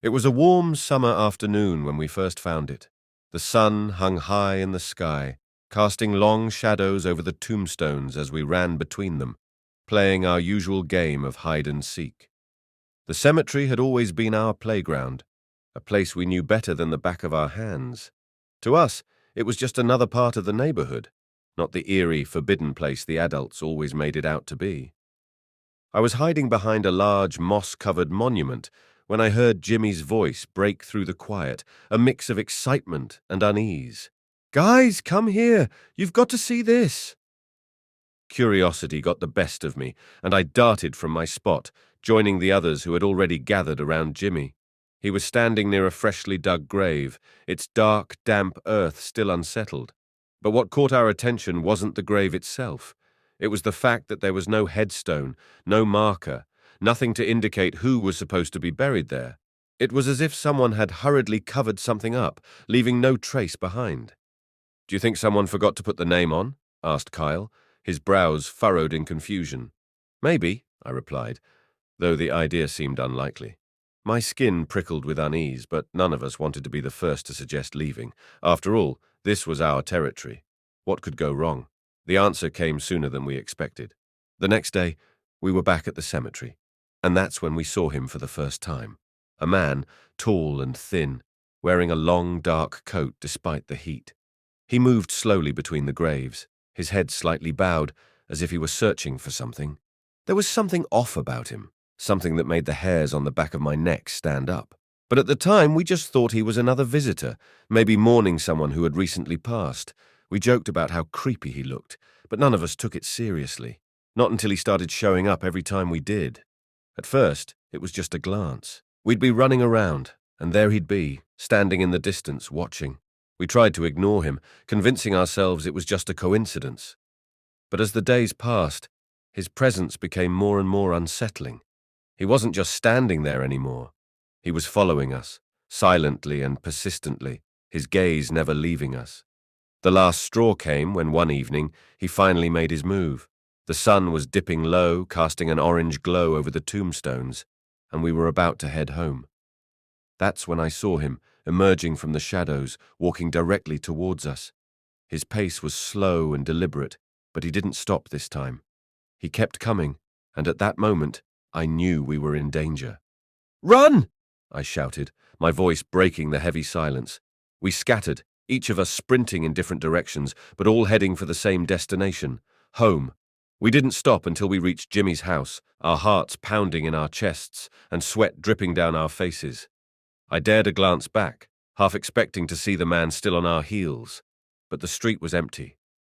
It was a warm summer afternoon when we first found it. The sun hung high in the sky, casting long shadows over the tombstones as we ran between them, playing our usual game of hide and seek. The cemetery had always been our playground, a place we knew better than the back of our hands. To us, it was just another part of the neighborhood, not the eerie, forbidden place the adults always made it out to be. I was hiding behind a large, moss-covered monument when I heard Jimmy's voice break through the quiet, a mix of excitement and unease. "Guys, come here! You've got to see this!" Curiosity got the best of me, and I darted from my spot, joining the others who had already gathered around Jimmy. He was standing near a freshly dug grave, its dark, damp earth still unsettled. But what caught our attention wasn't the grave itself. It was the fact that there was no headstone, no marker, nothing to indicate who was supposed to be buried there. It was as if someone had hurriedly covered something up, leaving no trace behind. "Do you think someone forgot to put the name on?" asked Kyle, his brows furrowed in confusion. "Maybe," I replied, though the idea seemed unlikely. My skin prickled with unease, but none of us wanted to be the first to suggest leaving. After all, this was our territory. What could go wrong? The answer came sooner than we expected. The next day, we were back at the cemetery, and that's when we saw him for the first time. A man, tall and thin, wearing a long, dark coat despite the heat. He moved slowly between the graves, his head slightly bowed, as if he were searching for something. There was something off about him, something that made the hairs on the back of my neck stand up. But at the time, we just thought he was another visitor, maybe mourning someone who had recently passed. We joked about how creepy he looked, but none of us took it seriously. Not until he started showing up every time we did. At first, it was just a glance. We'd be running around, and there he'd be, standing in the distance, watching. We tried to ignore him, convincing ourselves it was just a coincidence. But as the days passed, his presence became more and more unsettling. He wasn't just standing there anymore. He was following us, silently and persistently, his gaze never leaving us. The last straw came when one evening he finally made his move. The sun was dipping low, casting an orange glow over the tombstones, and we were about to head home. That's when I saw him, emerging from the shadows, walking directly towards us. His pace was slow and deliberate, but he didn't stop this time. He kept coming, and at that moment, I knew we were in danger. "Run!" I shouted, my voice breaking the heavy silence. We scattered, each of us sprinting in different directions, but all heading for the same destination, home. We didn't stop until we reached Jimmy's house, our hearts pounding in our chests and sweat dripping down our faces. I dared a glance back, half expecting to see the man still on our heels, but the street was empty.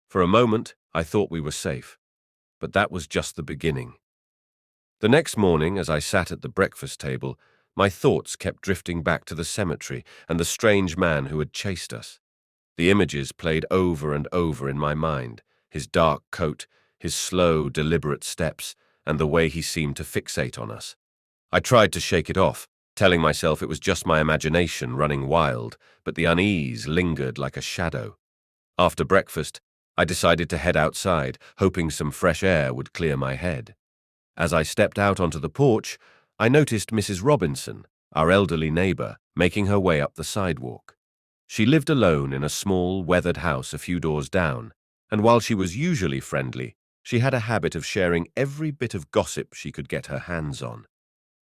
For a moment, I thought we were safe, but that was just the beginning. The next morning, as I sat at the breakfast table, my thoughts kept drifting back to the cemetery and the strange man who had chased us. The images played over and over in my mind, his dark coat, his slow, deliberate steps, and the way he seemed to fixate on us. I tried to shake it off, telling myself it was just my imagination running wild, but the unease lingered like a shadow. After breakfast, I decided to head outside, hoping some fresh air would clear my head. As I stepped out onto the porch, I noticed Mrs. Robinson, our elderly neighbor, making her way up the sidewalk. She lived alone in a small, weathered house a few doors down, and while she was usually friendly, she had a habit of sharing every bit of gossip she could get her hands on.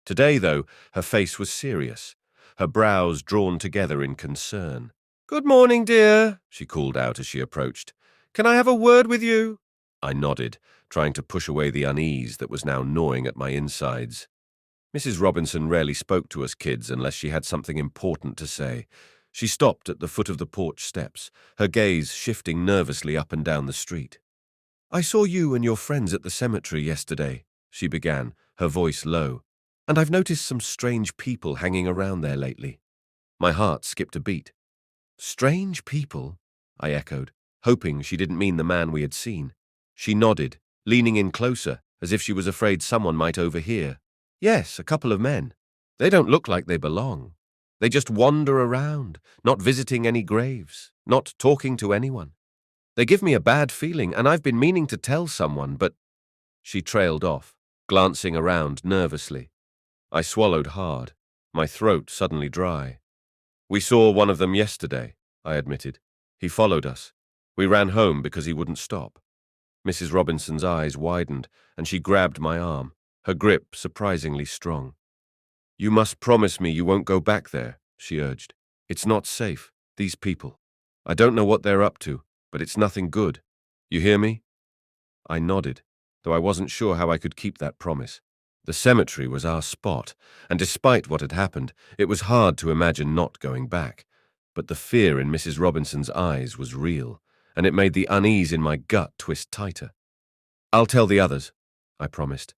Today, though, her face was serious, her brows drawn together in concern. "Good morning, dear," she called out as she approached. "Can I have a word with you?" I nodded, trying to push away the unease that was now gnawing at my insides. Mrs. Robinson rarely spoke to us kids unless she had something important to say. She stopped at the foot of the porch steps, her gaze shifting nervously up and down the street. "I saw you and your friends at the cemetery yesterday," she began, her voice low, "and I've noticed some strange people hanging around there lately." My heart skipped a beat. "Strange people?" I echoed, hoping she didn't mean the man we had seen. She nodded, leaning in closer, as if she was afraid someone might overhear. "Yes, a couple of men. They don't look like they belong. They just wander around, not visiting any graves, not talking to anyone. They give me a bad feeling, and I've been meaning to tell someone, but—" She trailed off, glancing around nervously. I swallowed hard. my throat suddenly dry. "We saw one of them yesterday," I admitted. "He followed us. We ran home because he wouldn't stop." Mrs. Robinson's eyes widened, and she grabbed my arm, her grip surprisingly strong. "You must promise me you won't go back there," she urged. "It's not safe, these people. I don't know what they're up to, but it's nothing good. You hear me?" I nodded, though I wasn't sure how I could keep that promise. The cemetery was our spot, and despite what had happened, it was hard to imagine not going back. But the fear in Mrs. Robinson's eyes was real, and it made the unease in my gut twist tighter. "I'll tell the others," I promised,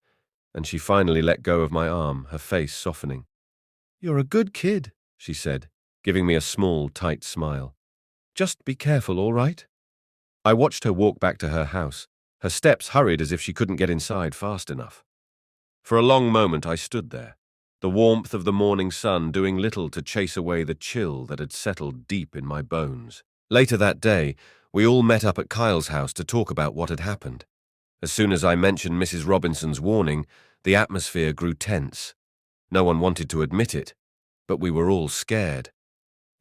and she finally let go of my arm, her face softening. "You're a good kid," she said, giving me a small, tight smile. "Just be careful, all right?" I watched her walk back to her house, her steps hurried as if she couldn't get inside fast enough. For a long moment I stood there, the warmth of the morning sun doing little to chase away the chill that had settled deep in my bones. Later that day, we all met up at Kyle's house to talk about what had happened. As soon as I mentioned Mrs. Robinson's warning, the atmosphere grew tense. No one wanted to admit it, but we were all scared.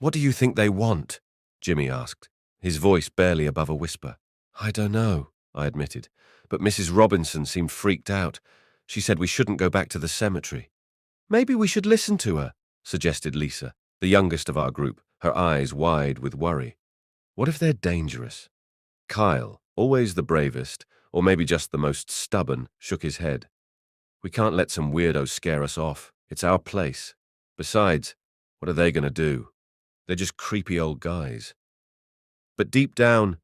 "What do you think they want?" Jimmy asked, his voice barely above a whisper. "I don't know," I admitted, but Mrs. Robinson seemed freaked out. She said we shouldn't go back to the cemetery. "Maybe we should listen to her," suggested Lisa, the youngest of our group, her eyes wide with worry. "What if they're dangerous?" Kyle, always the bravest, or maybe just the most stubborn, shook his head. "We can't let some weirdo scare us off. It's our place. Besides, what are they going to do? They're just creepy old guys." But deep down,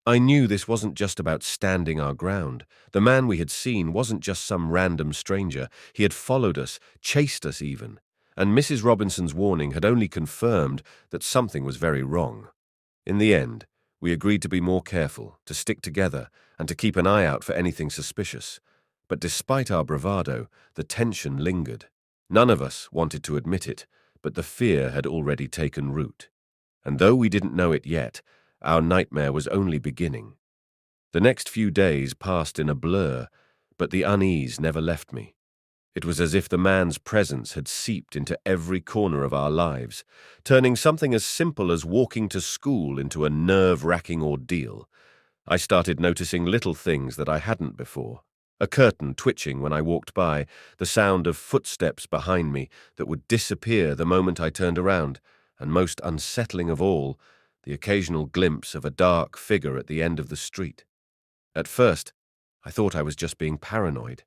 I knew this wasn't just about standing our ground. The man we had seen wasn't just some random stranger. He had followed us, chased us even, and Mrs. Robinson's warning had only confirmed that something was very wrong. In the end, we agreed to be more careful, to stick together, and to keep an eye out for anything suspicious. But despite our bravado, the tension lingered. None of us wanted to admit it, but the fear had already taken root. And though we didn't know it yet, our nightmare was only beginning. The next few days passed in a blur, but the unease never left me. It was as if the man's presence had seeped into every corner of our lives, turning something as simple as walking to school into a nerve-wracking ordeal. I started noticing little things that I hadn't before. A curtain twitching when I walked by, the sound of footsteps behind me that would disappear the moment I turned around, and most unsettling of all, the occasional glimpse of a dark figure at the end of the street. At first, I thought I was just being paranoid.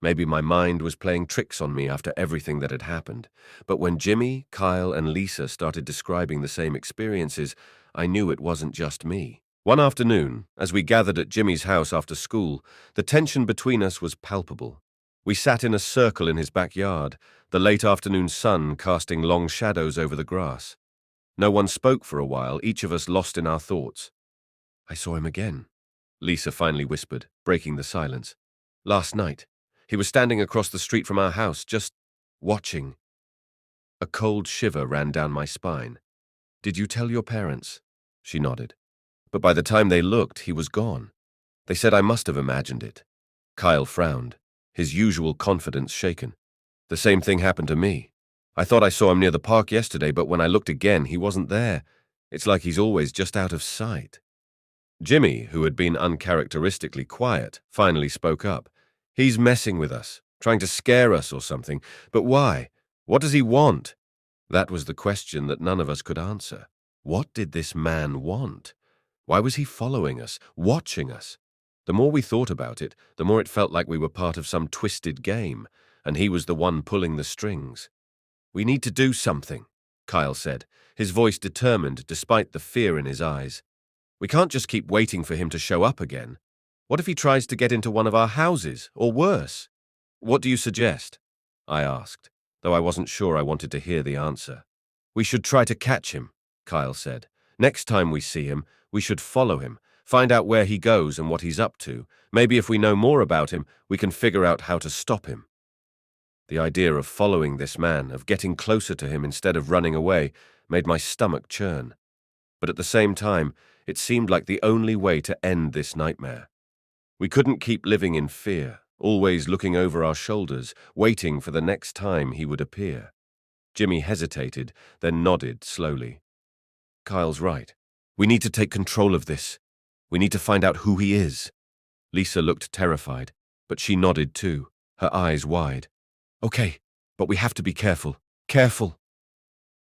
Maybe my mind was playing tricks on me after everything that had happened. But when Jimmy, Kyle, and Lisa started describing the same experiences, I knew it wasn't just me. One afternoon, as we gathered at Jimmy's house after school, the tension between us was palpable. We sat in a circle in his backyard, the late afternoon sun casting long shadows over the grass. No one spoke for a while, each of us lost in our thoughts. "I saw him again," Lisa finally whispered, breaking the silence. "Last night. He was standing across the street from our house, just watching." A cold shiver ran down my spine. "Did you tell your parents?" She nodded. "But by the time they looked, he was gone. They said I must have imagined it." Kyle frowned, his usual confidence shaken. "The same thing happened to me. I thought I saw him near the park yesterday, but when I looked again, he wasn't there. It's like he's always just out of sight." Jimmy, who had been uncharacteristically quiet, finally spoke up. "He's messing with us, trying to scare us or something. But why? What does he want?" That was the question that none of us could answer. What did this man want? Why was he following us, watching us? The more we thought about it, the more it felt like we were part of some twisted game, and he was the one pulling the strings. "We need to do something," Kyle said, his voice determined despite the fear in his eyes. "We can't just keep waiting for him to show up again. What if he tries to get into one of our houses, or worse?" "What do you suggest?" I asked, though I wasn't sure I wanted to hear the answer. "We should try to catch him," Kyle said. "Next time we see him, we should follow him, find out where he goes and what he's up to. Maybe if we know more about him, we can figure out how to stop him." The idea of following this man, of getting closer to him instead of running away, made my stomach churn. But at the same time, it seemed like the only way to end this nightmare. We couldn't keep living in fear, always looking over our shoulders, waiting for the next time he would appear. Jimmy hesitated, then nodded slowly. Kyle's right. We need to take control of this. We need to find out who he is. Lisa looked terrified, but she nodded too, her eyes wide. Okay, but we have to be careful. Careful!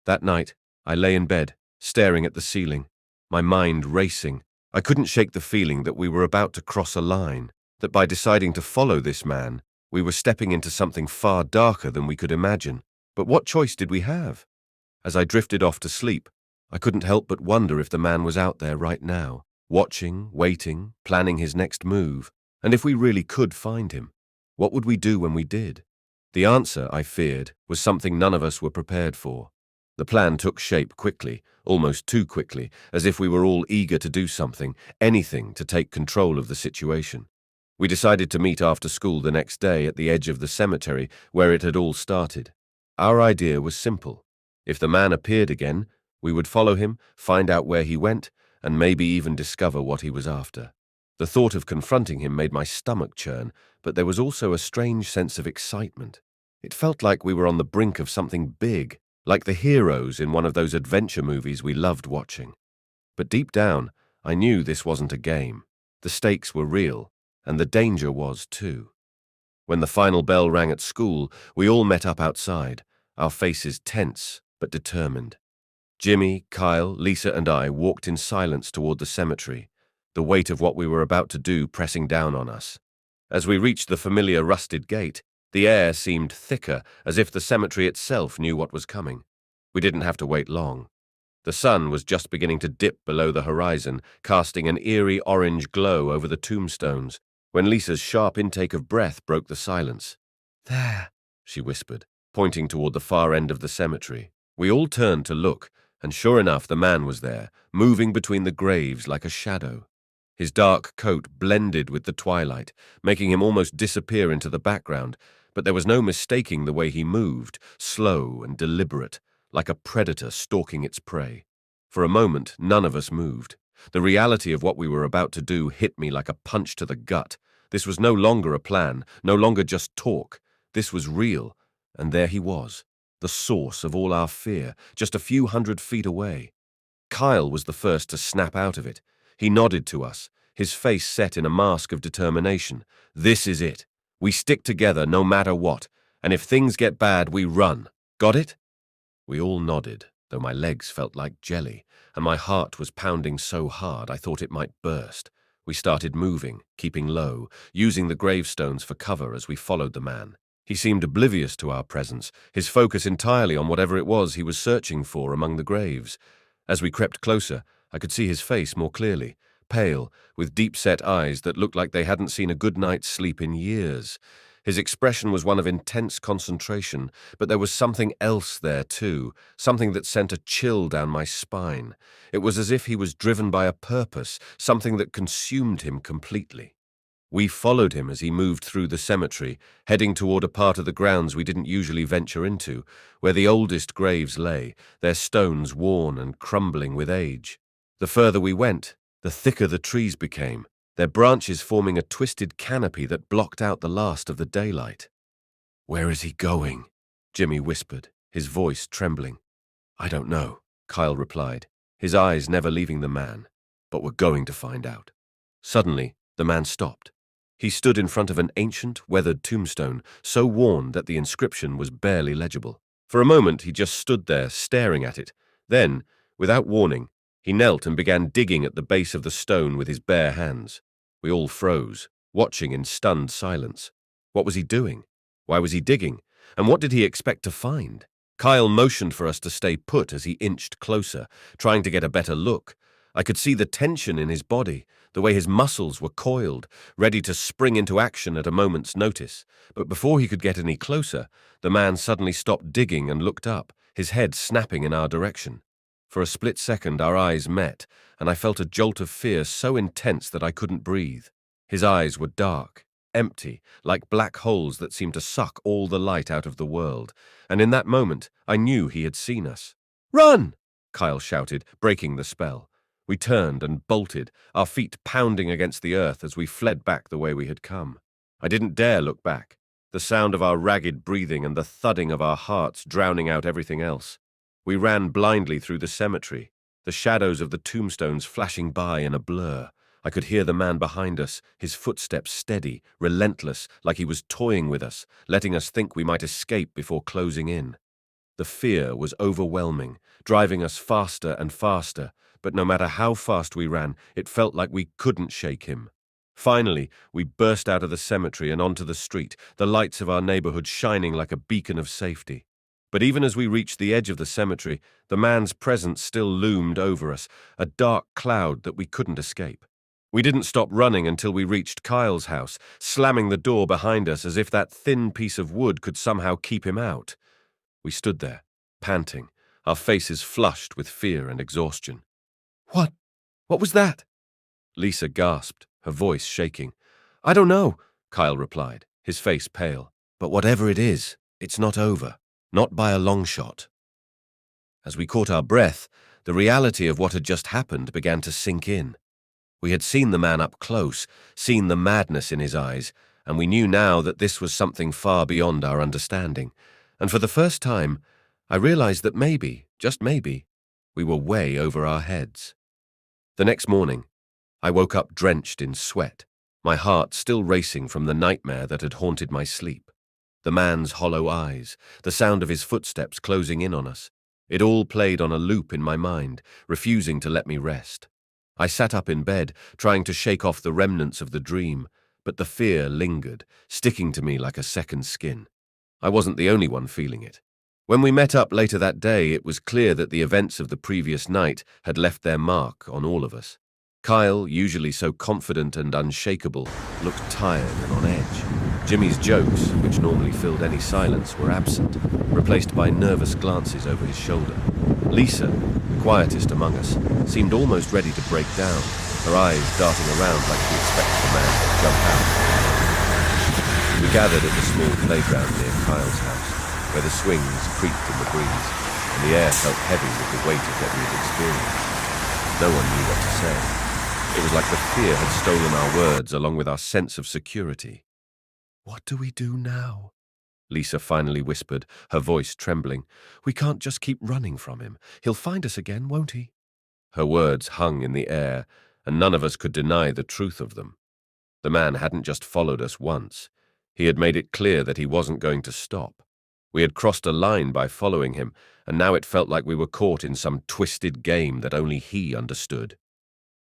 That night, I lay in bed, staring at the ceiling, my mind racing. I couldn't shake the feeling that we were about to cross a line, that by deciding to follow this man, we were stepping into something far darker than we could imagine. But what choice did we have? As I drifted off to sleep, I couldn't help but wonder if the man was out there right now, watching, waiting, planning his next move, and if we really could find him. What would we do when we did? The answer, I feared, was something none of us were prepared for. The plan took shape quickly, almost too quickly, as if we were all eager to do something, anything to take control of the situation. We decided to meet after school the next day at the edge of the cemetery where it had all started. Our idea was simple. If the man appeared again, we would follow him, find out where he went, and maybe even discover what he was after. The thought of confronting him made my stomach churn, but there was also a strange sense of excitement. It felt like we were on the brink of something big, like the heroes in one of those adventure movies we loved watching. But deep down, I knew this wasn't a game. The stakes were real, and the danger was too. When the final bell rang at school, we all met up outside, our faces tense but determined. Jimmy, Kyle, Lisa, and I walked in silence toward the cemetery, the weight of what we were about to do pressing down on us. As we reached the familiar rusted gate, the air seemed thicker, as if the cemetery itself knew what was coming. We didn't have to wait long. The sun was just beginning to dip below the horizon, casting an eerie orange glow over the tombstones, when Lisa's sharp intake of breath broke the silence. "There," she whispered, pointing toward the far end of the cemetery. We all turned to look, and sure enough, the man was there, moving between the graves like a shadow. His dark coat blended with the twilight, making him almost disappear into the background, but there was no mistaking the way he moved, slow and deliberate, like a predator stalking its prey. For a moment, none of us moved. The reality of what we were about to do hit me like a punch to the gut. This was no longer a plan, no longer just talk. This was real, and there he was, the source of all our fear, just a few 100 feet away. Kyle was the first to snap out of it. He nodded to us, his face set in a mask of determination. "This is it. We stick together no matter what, and if things get bad, we run. Got it?" We all nodded, though my legs felt like jelly, and my heart was pounding so hard I thought it might burst. We started moving, keeping low, using the gravestones for cover as we followed the man. He seemed oblivious to our presence, his focus entirely on whatever it was he was searching for among the graves. As we crept closer, I could see his face more clearly, pale, with deep-set eyes that looked like they hadn't seen a good night's sleep in years. His expression was one of intense concentration, but there was something else there too, something that sent a chill down my spine. It was as if he was driven by a purpose, something that consumed him completely. We followed him as he moved through the cemetery, heading toward a part of the grounds we didn't usually venture into, where the oldest graves lay, their stones worn and crumbling with age. The further we went, the thicker the trees became, their branches forming a twisted canopy that blocked out the last of the daylight. "Where is he going?" Jimmy whispered, his voice trembling. "I don't know," Kyle replied, his eyes never leaving the man. "But we're going to find out." Suddenly, the man stopped. He stood in front of an ancient, weathered tombstone, so worn that the inscription was barely legible. For a moment, he just stood there, staring at it. Then, without warning, he knelt and began digging at the base of the stone with his bare hands. We all froze, watching in stunned silence. What was he doing? Why was he digging? And what did he expect to find? Kyle motioned for us to stay put as he inched closer, trying to get a better look. I could see the tension in his body, the way his muscles were coiled, ready to spring into action at a moment's notice. But before he could get any closer, the man suddenly stopped digging and looked up, his head snapping in our direction. For a split second, our eyes met, and I felt a jolt of fear so intense that I couldn't breathe. His eyes were dark, empty, like black holes that seemed to suck all the light out of the world, and in that moment, I knew he had seen us. "Run!" Kyle shouted, breaking the spell. We turned and bolted, our feet pounding against the earth as we fled back the way we had come. I didn't dare look back. the sound of our ragged breathing and the thudding of our hearts drowning out everything else. We ran blindly through the cemetery, the shadows of the tombstones flashing by in a blur. I could hear the man behind us, his footsteps steady, relentless, like he was toying with us, letting us think we might escape before closing in. The fear was overwhelming, driving us faster and faster, but no matter how fast we ran, it felt like we couldn't shake him. Finally, we burst out of the cemetery and onto the street, the lights of our neighborhood shining like a beacon of safety. But even as we reached the edge of the cemetery, the man's presence still loomed over us, a dark cloud that we couldn't escape. We didn't stop running until we reached Kyle's house, slamming the door behind us as if that thin piece of wood could somehow keep him out. We stood there, panting, our faces flushed with fear and exhaustion. What? What was that? Lisa gasped, her voice shaking. I don't know, Kyle replied, his face pale. But whatever it is, it's not over. Not by a long shot. As we caught our breath, the reality of what had just happened began to sink in. We had seen the man up close, seen the madness in his eyes, and we knew now that this was something far beyond our understanding. And for the first time, I realized that maybe, just maybe, we were way over our heads. The next morning, I woke up drenched in sweat, my heart still racing from the nightmare that had haunted my sleep. The man's hollow eyes, the sound of his footsteps closing in on us. It all played on a loop in my mind, refusing to let me rest. I sat up in bed, trying to shake off the remnants of the dream, but the fear lingered, sticking to me like a second skin. I wasn't the only one feeling it. When we met up later that day, it was clear that the events of the previous night had left their mark on all of us. Kyle, usually so confident and unshakable, looked tired and on edge. Jimmy's jokes, which normally filled any silence, were absent, replaced by nervous glances over his shoulder. Lisa, the quietest among us, seemed almost ready to break down, her eyes darting around like she expected the man to jump out. We gathered at the small playground near Kyle's house, where the swings creaked in the breeze, and the air felt heavy with the weight of what we had experienced. No one knew what to say. It was like the fear had stolen our words along with our sense of security. What do we do now? Lisa finally whispered, her voice trembling. We can't just keep running from him. He'll find us again, won't he? Her words hung in the air, and none of us could deny the truth of them. The man hadn't just followed us once. He had made it clear that he wasn't going to stop. We had crossed a line by following him, and now it felt like we were caught in some twisted game that only he understood.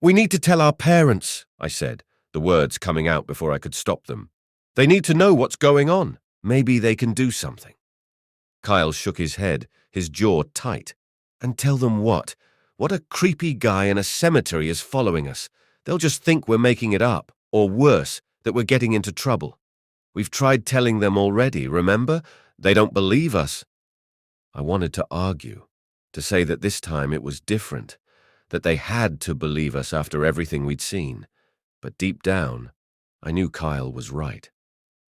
We need to tell our parents, I said, the words coming out before I could stop them. They need to know what's going on. Maybe they can do something. Kyle shook his head, his jaw tight. And tell them what? What a creepy guy in a cemetery is following us. They'll just think we're making it up, or worse, that we're getting into trouble. We've tried telling them already, remember? They don't believe us. I wanted to argue, to say that this time it was different, that they had to believe us after everything we'd seen. But deep down, I knew Kyle was right.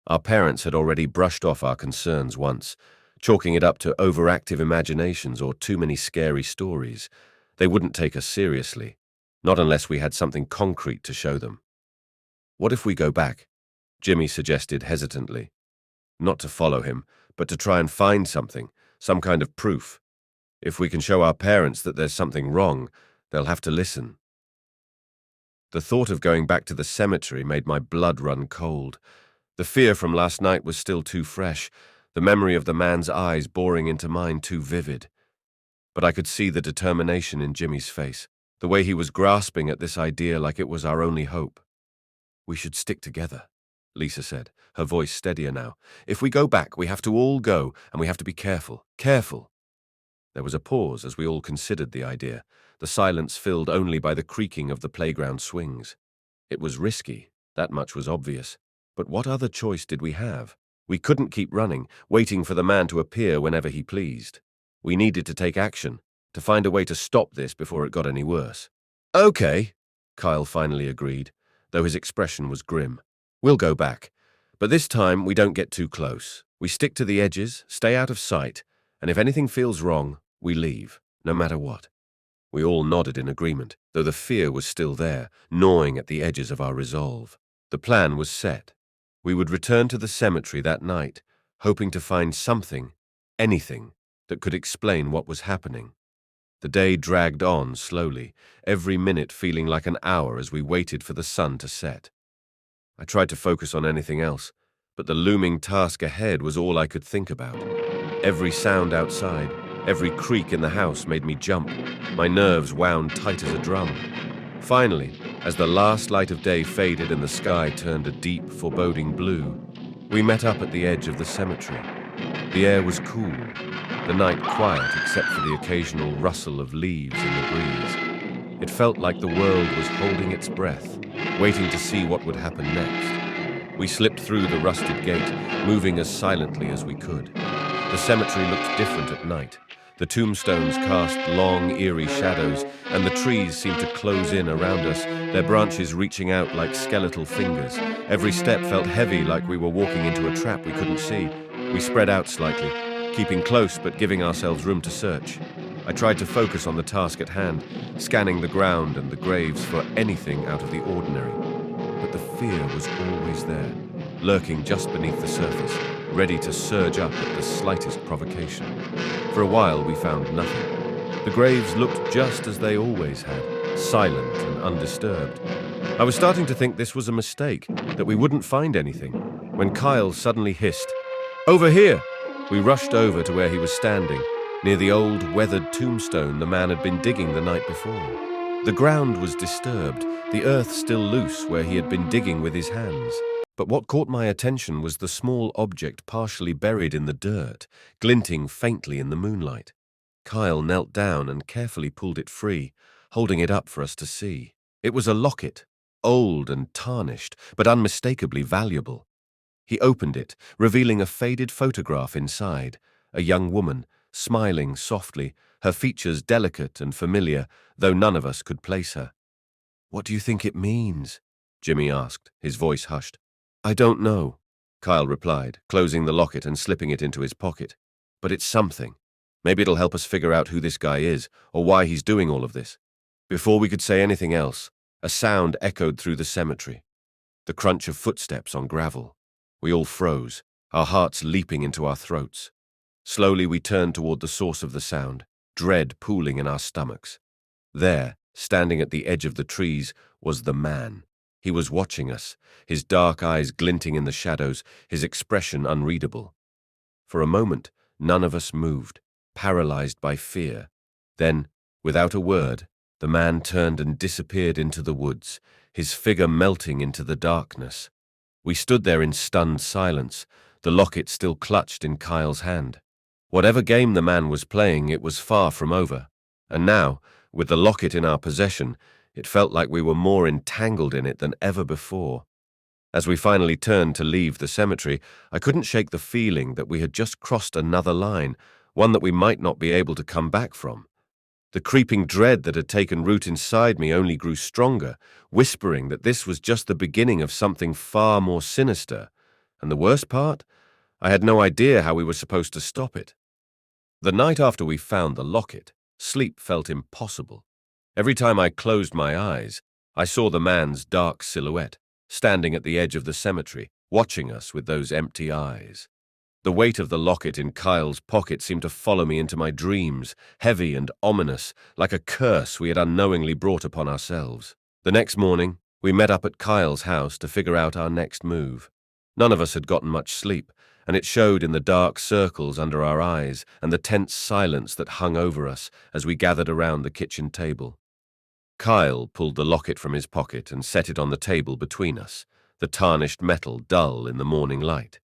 Our parents had already brushed off our concerns once, chalking it up to overactive imaginations or too many scary stories. They wouldn't take us seriously, not unless we had something concrete to show them. What if we go back? Jimmy suggested hesitantly. Not to follow him, but to try and find something, some kind of proof. If we can show our parents that there's something wrong, they'll have to listen. The thought of going back to the cemetery made my blood run cold. The fear from last night was still too fresh, the memory of the man's eyes boring into mine too vivid. But I could see the determination in Jimmy's face, the way he was grasping at this idea like it was our only hope. We should stick together, Lisa said, her voice steadier now. If we go back, we have to all go, and we have to be careful. Careful. There was a pause as we all considered the idea, the silence filled only by the creaking of the playground swings. It was risky, that much was obvious. But what other choice did we have? We couldn't keep running, waiting for the man to appear whenever he pleased. We needed to take action, to find a way to stop this before it got any worse. Okay, Kyle finally agreed, though his expression was grim. We'll go back. But this time we don't get too close. We stick to the edges, stay out of sight, and if anything feels wrong, we leave, no matter what. We all nodded in agreement, though the fear was still there, gnawing at the edges of our resolve. The plan was set. We would return to the cemetery that night, hoping to find something, anything, that could explain what was happening. The day dragged on slowly, every minute feeling like an hour as we waited for the sun to set. I tried to focus on anything else, but the looming task ahead was all I could think about. Every sound outside, every creak in the house made me jump. My nerves wound tight as a drum. Finally, as the last light of day faded and the sky turned a deep, foreboding blue, we met up at the edge of the cemetery. The air was cool, the night quiet except for the occasional rustle of leaves in the breeze. It felt like the world was holding its breath, waiting to see what would happen next. We slipped through the rusted gate, moving as silently as we could. The cemetery looked different at night. The tombstones cast long, eerie shadows, and the trees seemed to close in around us, their branches reaching out like skeletal fingers. Every step felt heavy, like we were walking into a trap we couldn't see. We spread out slightly, keeping close but giving ourselves room to search. I tried to focus on the task at hand, scanning the ground and the graves for anything out of the ordinary. But the fear was always there, lurking just beneath the surface, ready to surge up at the slightest provocation. For a while, we found nothing. The graves looked just as they always had, silent and undisturbed. I was starting to think this was a mistake, that we wouldn't find anything, when Kyle suddenly hissed, "Over here!" We rushed over to where he was standing, near the old, weathered tombstone the man had been digging the night before. The ground was disturbed, the earth still loose where he had been digging with his hands. But what caught my attention was the small object partially buried in the dirt, glinting faintly in the moonlight. Kyle knelt down and carefully pulled it free, holding it up for us to see. It was a locket, old and tarnished, but unmistakably valuable. He opened it, revealing a faded photograph inside, a young woman, smiling softly, her features delicate and familiar, though none of us could place her. "What do you think it means?" Jimmy asked, his voice hushed. "I don't know," Kyle replied, closing the locket and slipping it into his pocket. "But it's something. Maybe it'll help us figure out who this guy is, or why he's doing all of this." Before we could say anything else, a sound echoed through the cemetery. The crunch of footsteps on gravel. We all froze, our hearts leaping into our throats. Slowly we turned toward the source of the sound, dread pooling in our stomachs. There, standing at the edge of the trees, was the man. He was watching us, his dark eyes glinting in the shadows, his expression unreadable. For a moment, none of us moved, paralyzed by fear. Then, without a word, the man turned and disappeared into the woods, his figure melting into the darkness. We stood there in stunned silence, the locket still clutched in Kyle's hand. Whatever game the man was playing, it was far from over. And now, with the locket in our possession, it felt like we were more entangled in it than ever before. As we finally turned to leave the cemetery, I couldn't shake the feeling that we had just crossed another line, one that we might not be able to come back from. The creeping dread that had taken root inside me only grew stronger, whispering that this was just the beginning of something far more sinister. And the worst part? I had no idea how we were supposed to stop it. The night after we found the locket, sleep felt impossible. Every time I closed my eyes, I saw the man's dark silhouette, standing at the edge of the cemetery, watching us with those empty eyes. The weight of the locket in Kyle's pocket seemed to follow me into my dreams, heavy and ominous, like a curse we had unknowingly brought upon ourselves. The next morning, we met up at Kyle's house to figure out our next move. None of us had gotten much sleep, and it showed in the dark circles under our eyes and the tense silence that hung over us as we gathered around the kitchen table. Kyle pulled the locket from his pocket and set it on the table between us, the tarnished metal dull in the morning light.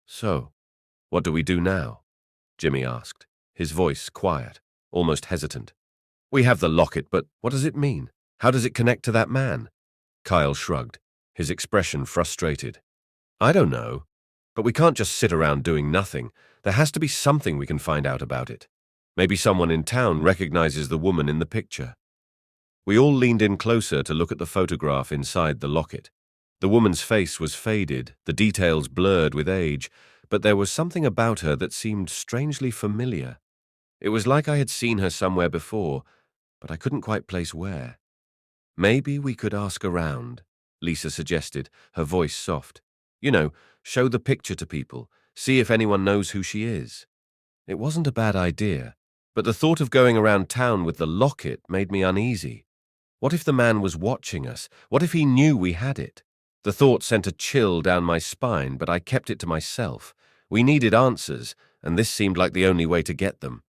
"So, what do we do now?" Jimmy asked, his voice quiet, almost hesitant. "We have the locket, but what does it mean? How does it connect to that man?" Kyle shrugged, his expression frustrated. "I don't know, but we can't just sit around doing nothing. There has to be something we can find out about it. Maybe someone in town recognizes the woman in the picture." We all leaned in closer to look at the photograph inside the locket. The woman's face was faded, the details blurred with age, but there was something about her that seemed strangely familiar. It was like I had seen her somewhere before, but I couldn't quite place where. "Maybe we could ask around," Lisa suggested, her voice soft. You know, show the picture to people, see if anyone knows who she is. It wasn't a bad idea, but the thought of going around town with the locket made me uneasy. What if the man was watching us? What if he knew we had it? The thought sent a chill down my spine, but I kept it to myself. We needed answers, and this seemed like the only way to get them.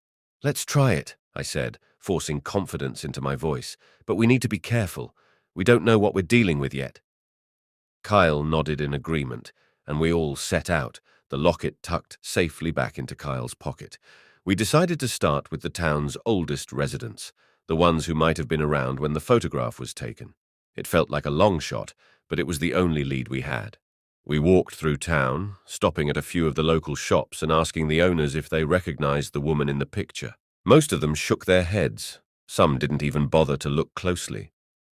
Let's try it, I said, forcing confidence into my voice, but we need to be careful. We don't know what we're dealing with yet. Kyle nodded in agreement, and we all set out, the locket tucked safely back into Kyle's pocket. We decided to start with the town's oldest residents, the ones who might have been around when the photograph was taken. It felt like a long shot, but it was the only lead we had. We walked through town, stopping at a few of the local shops and asking the owners if they recognized the woman in the picture. Most of them shook their heads. Some didn't even bother to look closely.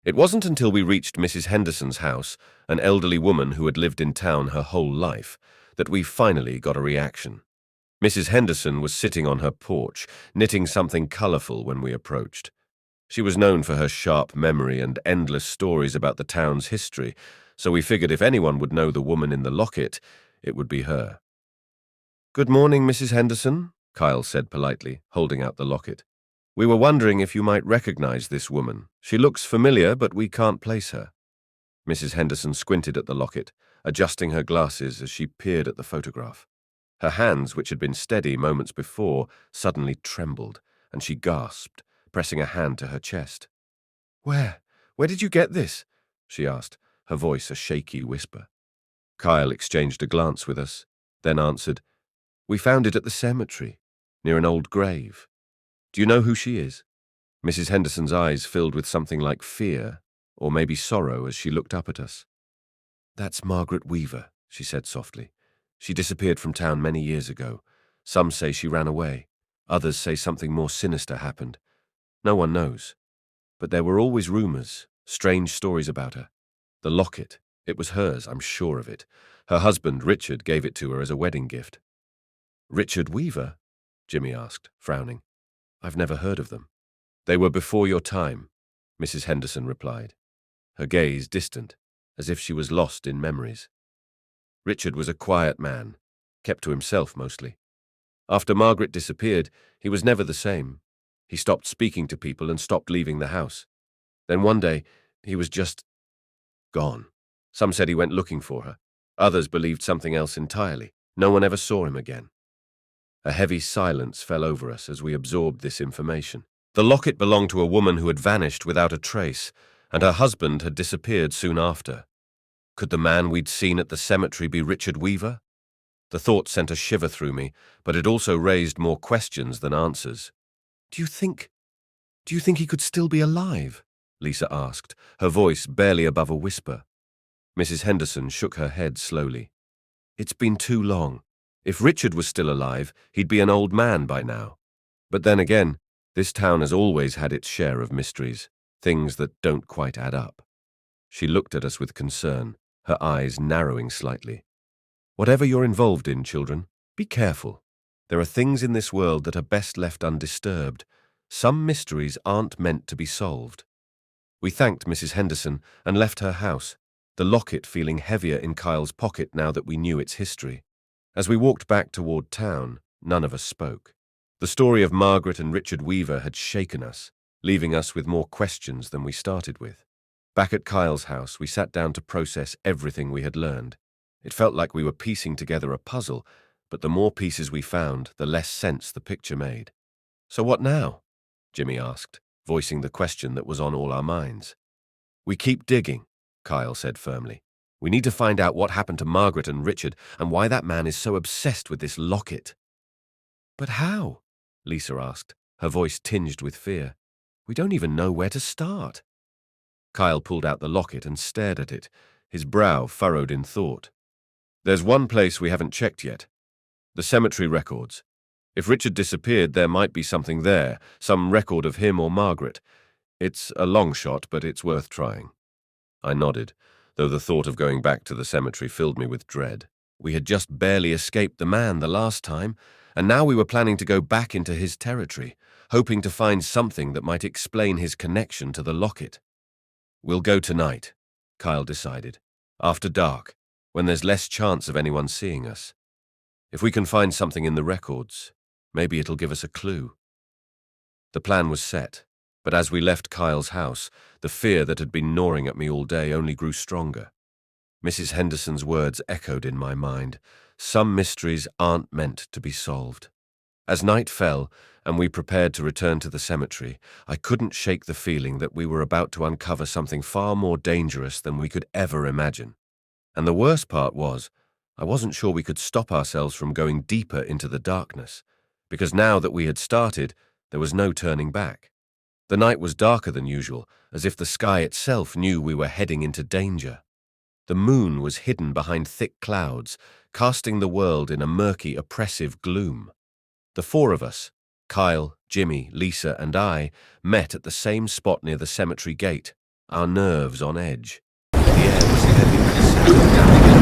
It wasn't until we reached Mrs. Henderson's house, an elderly woman who had lived in town her whole life, that we finally got a reaction. Mrs. Henderson was sitting on her porch, knitting something colorful when we approached. She was known for her sharp memory and endless stories about the town's history, so we figured if anyone would know the woman in the locket, it would be her. "Good morning, Mrs. Henderson," Kyle said politely, holding out the locket. "We were wondering if you might recognize this woman. She looks familiar, but we can't place her." Mrs. Henderson squinted at the locket, adjusting her glasses as she peered at the photograph. Her hands, which had been steady moments before, suddenly trembled, and she gasped, pressing a hand to her chest. Where did you get this?" she asked, her voice a shaky whisper. Kyle exchanged a glance with us, then answered, "We found it at the cemetery, near an old grave. Do you know who she is?" Mrs. Henderson's eyes filled with something like fear, or maybe sorrow, as she looked up at us. "That's Margaret Weaver," she said softly. "She disappeared from town many years ago. Some say she ran away. Others say something more sinister happened. No one knows. But there were always rumors, strange stories about her. The locket, it was hers, I'm sure of it. Her husband, Richard, gave it to her as a wedding gift." "Richard Weaver?" Jimmy asked, frowning. "I've never heard of them." "They were before your time," Mrs. Henderson replied, her gaze distant, as if she was lost in memories. "Richard was a quiet man, kept to himself mostly. After Margaret disappeared, he was never the same. He stopped speaking to people and stopped leaving the house. Then one day, he was just gone. Some said he went looking for her. Others believed something else entirely. No one ever saw him again." A heavy silence fell over us as we absorbed this information. The locket belonged to a woman who had vanished without a trace, and her husband had disappeared soon after. Could the man we'd seen at the cemetery be Richard Weaver? The thought sent a shiver through me, but it also raised more questions than answers. Do you think he could still be alive?" Lisa asked, her voice barely above a whisper. Mrs. Henderson shook her head slowly. "It's been too long. If Richard was still alive, he'd be an old man by now. But then again, this town has always had its share of mysteries, things that don't quite add up." She looked at us with concern, her eyes narrowing slightly. "Whatever you're involved in, children, be careful. There are things in this world that are best left undisturbed. Some mysteries aren't meant to be solved." We thanked Mrs. Henderson and left her house, the locket feeling heavier in Kyle's pocket now that we knew its history. As we walked back toward town, none of us spoke. The story of Margaret and Richard Weaver had shaken us, leaving us with more questions than we started with. Back at Kyle's house, we sat down to process everything we had learned. It felt like we were piecing together a puzzle, but the more pieces we found, the less sense the picture made. "So what now?" Jimmy asked, voicing the question that was on all our minds. "We keep digging," Kyle said firmly. "We need to find out what happened to Margaret and Richard and why that man is so obsessed with this locket." "But how?" Lisa asked, her voice tinged with fear. "We don't even know where to start." Kyle pulled out the locket and stared at it, his brow furrowed in thought. "There's one place we haven't checked yet. The cemetery records. If Richard disappeared, there might be something there, some record of him or Margaret. It's a long shot, but it's worth trying." I nodded, though the thought of going back to the cemetery filled me with dread. We had just barely escaped the man the last time, and now we were planning to go back into his territory, hoping to find something that might explain his connection to the locket. "We'll go tonight," Kyle decided. "After dark, when there's less chance of anyone seeing us. If we can find something in the records, maybe it'll give us a clue. The plan was set, but as we left Kyle's house, the fear that had been gnawing at me all day only grew stronger. Mrs. Henderson's words echoed in my mind. Some mysteries aren't meant to be solved. As night fell and we prepared to return to the cemetery, I couldn't shake the feeling that we were about to uncover something far more dangerous than we could ever imagine. And the worst part was, I wasn't sure we could stop ourselves from going deeper into the darkness, because now that we had started, there was no turning back. The night was darker than usual, as if the sky itself knew we were heading into danger. The moon was hidden behind thick clouds, casting the world in a murky, oppressive gloom. The four of us, Kyle, Jimmy, Lisa, and I, met at the same spot near the cemetery gate, our nerves on edge. The air was heavy with the sound of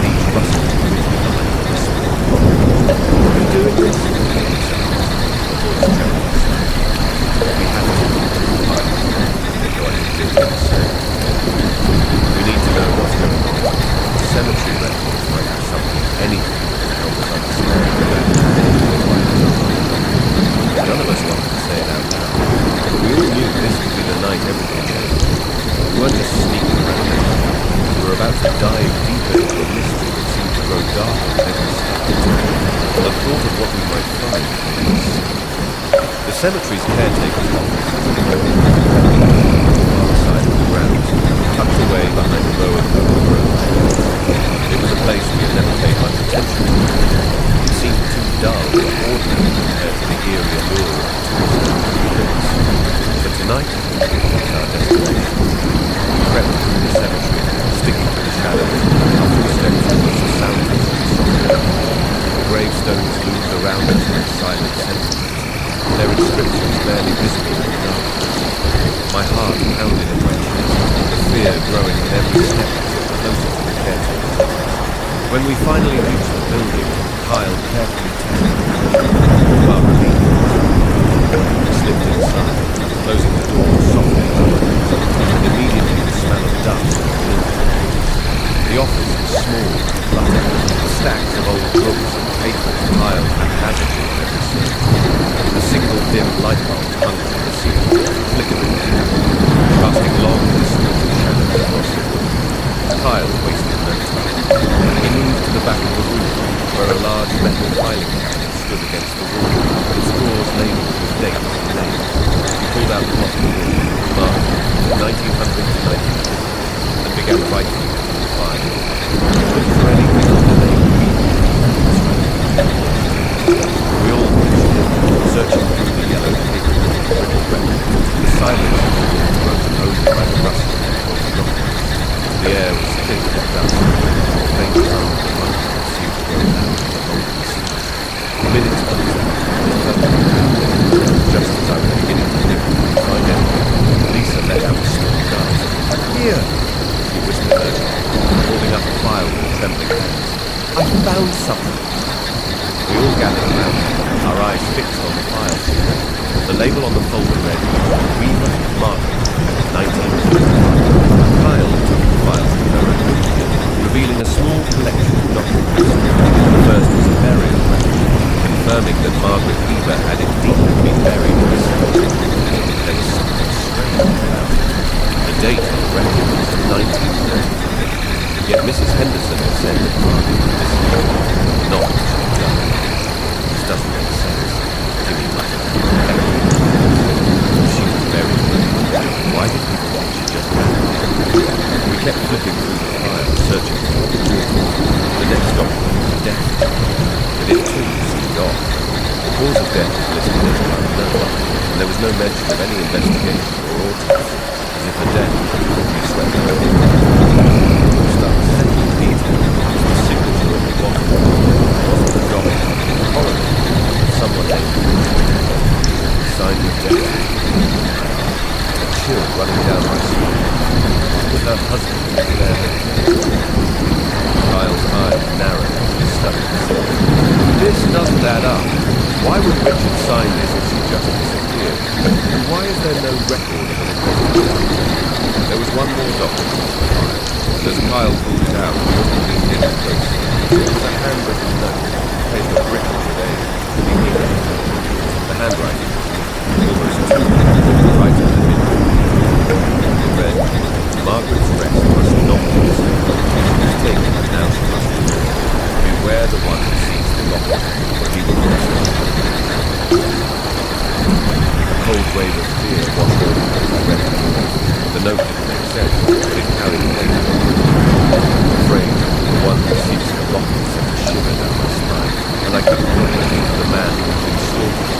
leaves rustling behind the whisper. "Are you doing this?" The voice trembled slightly. We had to keep the fire, though I didn't do it. We need to know what's going on. The cemetery records might have something, anything, to help us understand where none of us wanted to say it out loud, but we all knew this would be the night everything changed. We weren't just sneaking around anymore. We were about to dive deeper into a mystery that seemed to grow darker with every step. And the thought of what we might find made us sick. The cemetery's caretaker's office was in the building on the far side of the grounds, tucked away behind a row of oak groves. It was a place we had never paid much attention to. It seemed too dull or ordinary compared to the eerie allure of tombstones and crypts. But tonight was our destination. We crept through the cemetery, sticking to the shadows, our footsteps towards the soundless and somber. The gravestones loomed around us like silent sentinels, their inscriptions barely visible in the darkness. My heart pounded in my chest, the fear growing with every step we took closer to the caretaker's office. When we finally reached the building, Kyle carefully tested the door. Our relief we slipped inside, closing the door softly behind us, and immediately the smell of dust filled the place. The office was small and cluttered, stacks of old books and papers piled haphazardly on every surface. A single dim light bulb hung from the ceiling, flickering casting long, distorted shadows across the room. Kyle wasted no time. He moved to the back of the room, where a large metal filing cabinet stood against the wall, its drawers labelled with dates and names. He pulled out the bottom book, marked 1900 to 1950, and began writing into the file. Look for anything on the name. We all pitched in, searching through the yellow paper with the brittle record. The silence of the room broken only by the rustle of heavy documents. The air was thick with dust, the faint sound of the mountain seemed to grow loud in the golden sea. Minutes passed, and it felt like just as I was beginning to think we could find anything, Lisa let out a small gasp. "Here!" she whispered urgently, holding up a file with trembling hands. "I found something!" We all gathered around, our eyes fixed on the file she read. The label on the folder read, "Weaver, Margaret, 1955. Kyle took the file from her and opened it, revealing a small collection of documents. The first was a burial record, confirming that Margaret Weaver had indeed been buried in the cemetery. There was something strange about it. The date on the record was 1933, yet Mrs. Henderson had said that Margaret had disappeared, not that she had died. This doesn't make sense, Jimmy muttered. She was buried. Why did people think she just vanished? We kept flipping through the file, searching for more. The next document was a death certificate, but it too seemed off. The cause of death was listed as unknown, and there was no mention of any investigation or autopsy, as if the death had been swept away. Most unsettling detail was the signature at the bottom. It wasn't the doctor, the coroner, someone named signed with death. A chill running down my spine. With her husband there. Kyle's eyes narrowed as he studied the signature. This doesn't add up. Why would Richard sign this if she just disappeared? And why is there no record of an investigation? There was one more document on the file. As Kyle pulled out, we all leaned in close. It was a handwritten note, paper written today, to be eager. The handwriting was neat, almost too neat, right at the middle. It read, Margaret's rest must not be disturbed. She was taken and now she must be moved. Beware the one who sees the locket, for he will not survive. A cold wave of fear washed over me as I read it. The note didn't make sense, but it carried weight. Afraid, the one who seeks the locket sent a shiver down my spine, and I couldn't help but think of the man who had been stalking.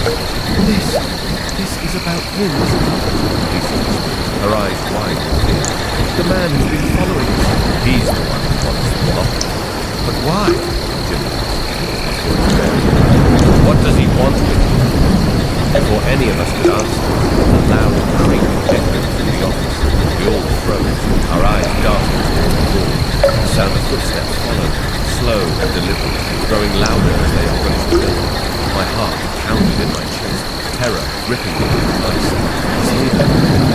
This is about him, isn't it? Lisa whispered, her eyes wide with fear. The man who's been following us. He's the one who wants the locket. But why? Jim asked. What does he want with it? Before any of us could answer, a loud creak echoed through the office. We all froze, our eyes darted toward the door. The sound of footsteps followed, slow and deliberate, growing louder as they approached the building. My heart pounded in my chest, terror gripping me in an ice. He's here.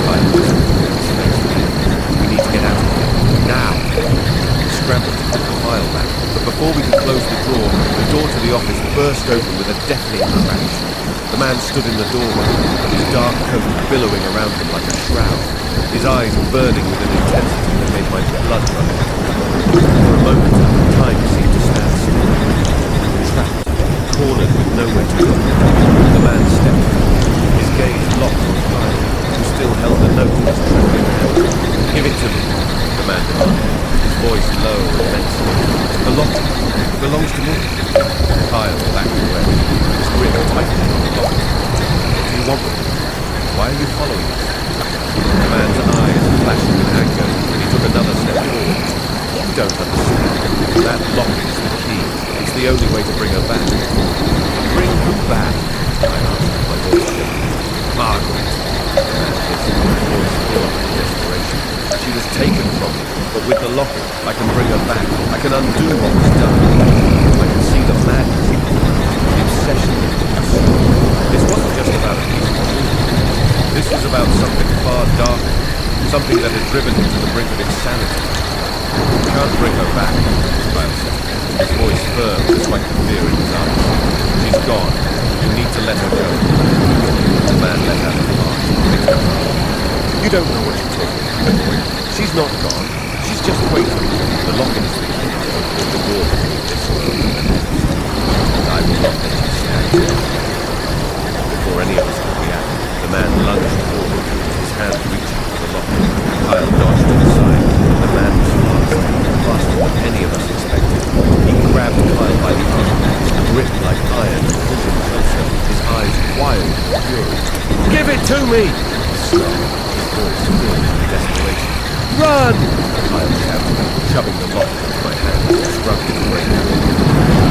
I whispered, his face pale. We need to get out of here. Now! We scrambled to put the file back, but before we could close the door to the office burst open with a deafening crash. The man stood in the doorway, his dark coat billowing around him like a shroud, his eyes burning with an intensity that made my blood run cold. For a moment, time seemed to stand still. Trapped, cornered with nowhere to go. The man stepped forward, his gaze locked on Kyle, who still held the note in his trembling hand. Give it to me, the man demanded, his voice low and menacing. The locket, it belongs to me. Kyle backed away, his grip tightening on the locket. What do you want with it? Why are you following us? The man's eyes flashed with anger, and he took another step forward. You don't understand. That locket's the key. It's the only way to bring her back. Bring her back? I asked, my voice shaking. Margaret, the man hissed, his voice full of desperation. She was taken from me, but with the locket, I can bring her back. I can undo what was done. I can see the madness in her, the obsession with the pursuit. This wasn't just about a piece of food. This was about something far darker, something that had driven him to the brink of insanity. You can't bring her back, Kyle said, his voice firm despite the fear in his eyes. She's gone. You need to let her go. The man let out a laugh, picked her up. You don't know what you're talking about. She's not gone. She's just waiting. The locket is the key to open the door between this world and the next. And I will not let you stand here. Before any of us could react, the man lunged forward, his hand reaching for the locket. Kyle dodged to the side. The man was faster than any of us expected. He grabbed Kyle by the arm, his grip like iron, and pulled him closer, his eyes wild with fury. Give it to me! He snarled, his voice filled with desperation. Run! Kyle shouted, shoving the locket into my hand, struggling to break it.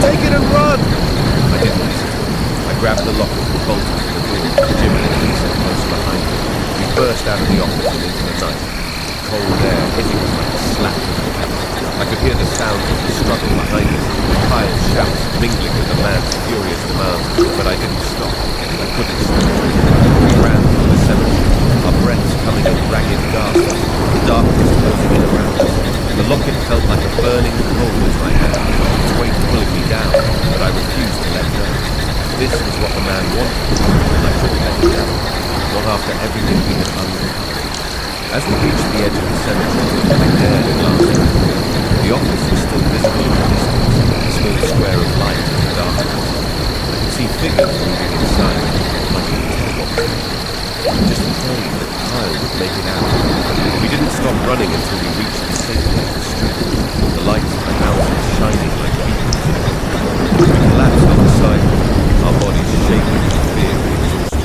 Take it and run! I didn't listen to him. I grabbed the locket and bolted to the door, Jim and Lisa close behind me. We burst out of the office and into the night. Cold air hitting us like a slap of the hammer. I could hear the sounds of the struggle behind us, Kyle's shouts mingling with the man's furious demands, but I didn't stop. I couldn't stop. We ran through the cemetery, our breaths coming in ragged gasps, the darkness closing in around us. The locket felt like a burning coal in my hand, its weight pulling me down, but I refused to let go. This was what the man wanted, and I couldn't let him down, not after everything we had uncovered. As we reached the edge of the cemetery, I dared glance back. The office was still visible in the distance, a small square of light in the darkness. I could see figures moving inside, but I couldn't tell what was happening. Just praying that Kyle would make it out. We didn't stop running until we reached the safety of the street, the lights of the houses shining like beacons. We collapsed on the sidewalk, our bodies shaking with fear and exhaustion.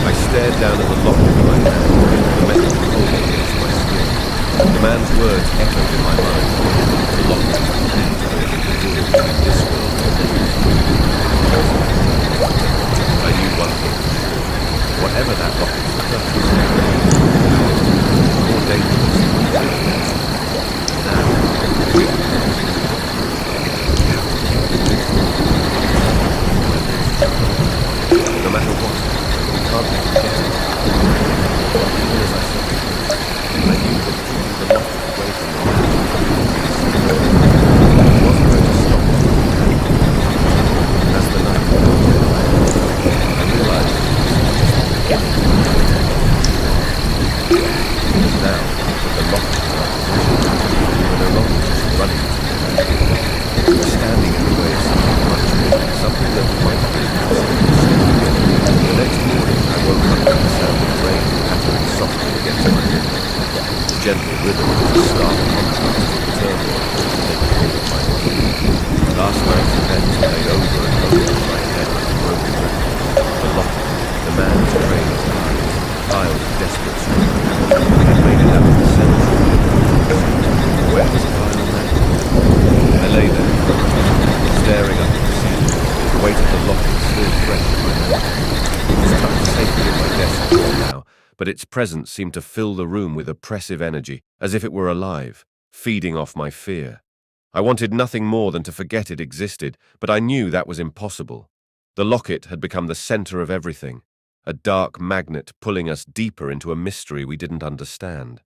I stared down at the locket in my hand, the metal cold against my skin. The man's words echoed in my mind. The locket is the key to open the door between this world and the next. I knew one thing for sure. Whatever that locket's purpose, more dangerous than the other. Now, we are no matter what, we can't let it get it. Even as I said, played over and over in my head like a broken record. The locket, the man's crazed eyes, Kyle's desperate scream. We had made it out of the cemetery. Where was Kyle now? I lay there for a moment, staring up at the ceiling, the weight of the locket still fresh in my memory. It was tucked safely in my desk drawer now, but its presence seemed to fill the room with oppressive energy, as if it were alive, feeding off my fear. I wanted nothing more than to forget it existed, but I knew that was impossible. The locket had become the center of everything, a dark magnet pulling us deeper into a mystery we didn't understand.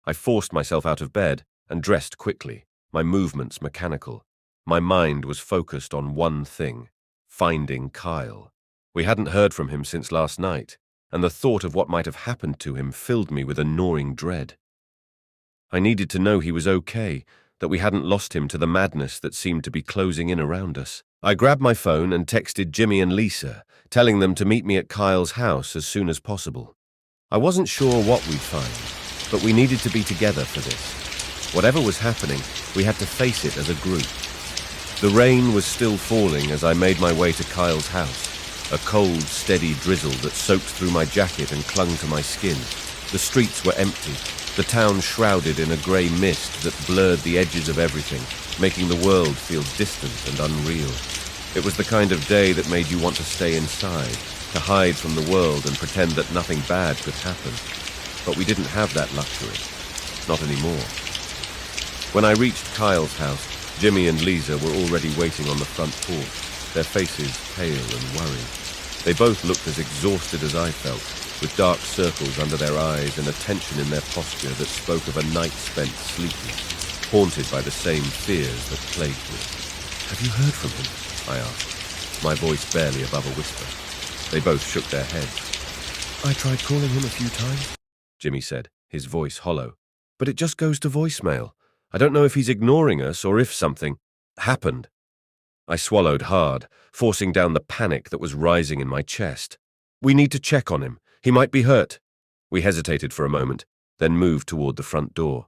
I forced myself out of bed and dressed quickly, my movements mechanical. My mind was focused on one thing: finding Kyle. We hadn't heard from him since last night, and the thought of what might have happened to him filled me with a gnawing dread. I needed to know he was okay, that we hadn't lost him to the madness that seemed to be closing in around us. I grabbed my phone and texted Jimmy and Lisa, telling them to meet me at Kyle's house as soon as possible. I wasn't sure what we'd find, but we needed to be together for this. Whatever was happening, we had to face it as a group. The rain was still falling as I made my way to Kyle's house, a cold, steady drizzle that soaked through my jacket and clung to my skin. The streets were empty, the town shrouded in a grey mist that blurred the edges of everything, making the world feel distant and unreal. It was the kind of day that made you want to stay inside, to hide from the world and pretend that nothing bad could happen. But we didn't have that luxury. Not anymore. When I reached Kyle's house, Jimmy and Lisa were already waiting on the front porch, their faces pale and worried. They both looked as exhausted as I felt, with dark circles under their eyes and a tension in their posture that spoke of a night spent sleepless, haunted by the same fears that plagued me. "Have you heard from him?" I asked, my voice barely above a whisper. They both shook their heads. "I tried calling him a few times," Jimmy said, his voice hollow, "but it just goes to voicemail. I don't know if he's ignoring us or if something happened." I swallowed hard, forcing down the panic that was rising in my chest. "We need to check on him. He might be hurt." We hesitated for a moment, then moved toward the front door.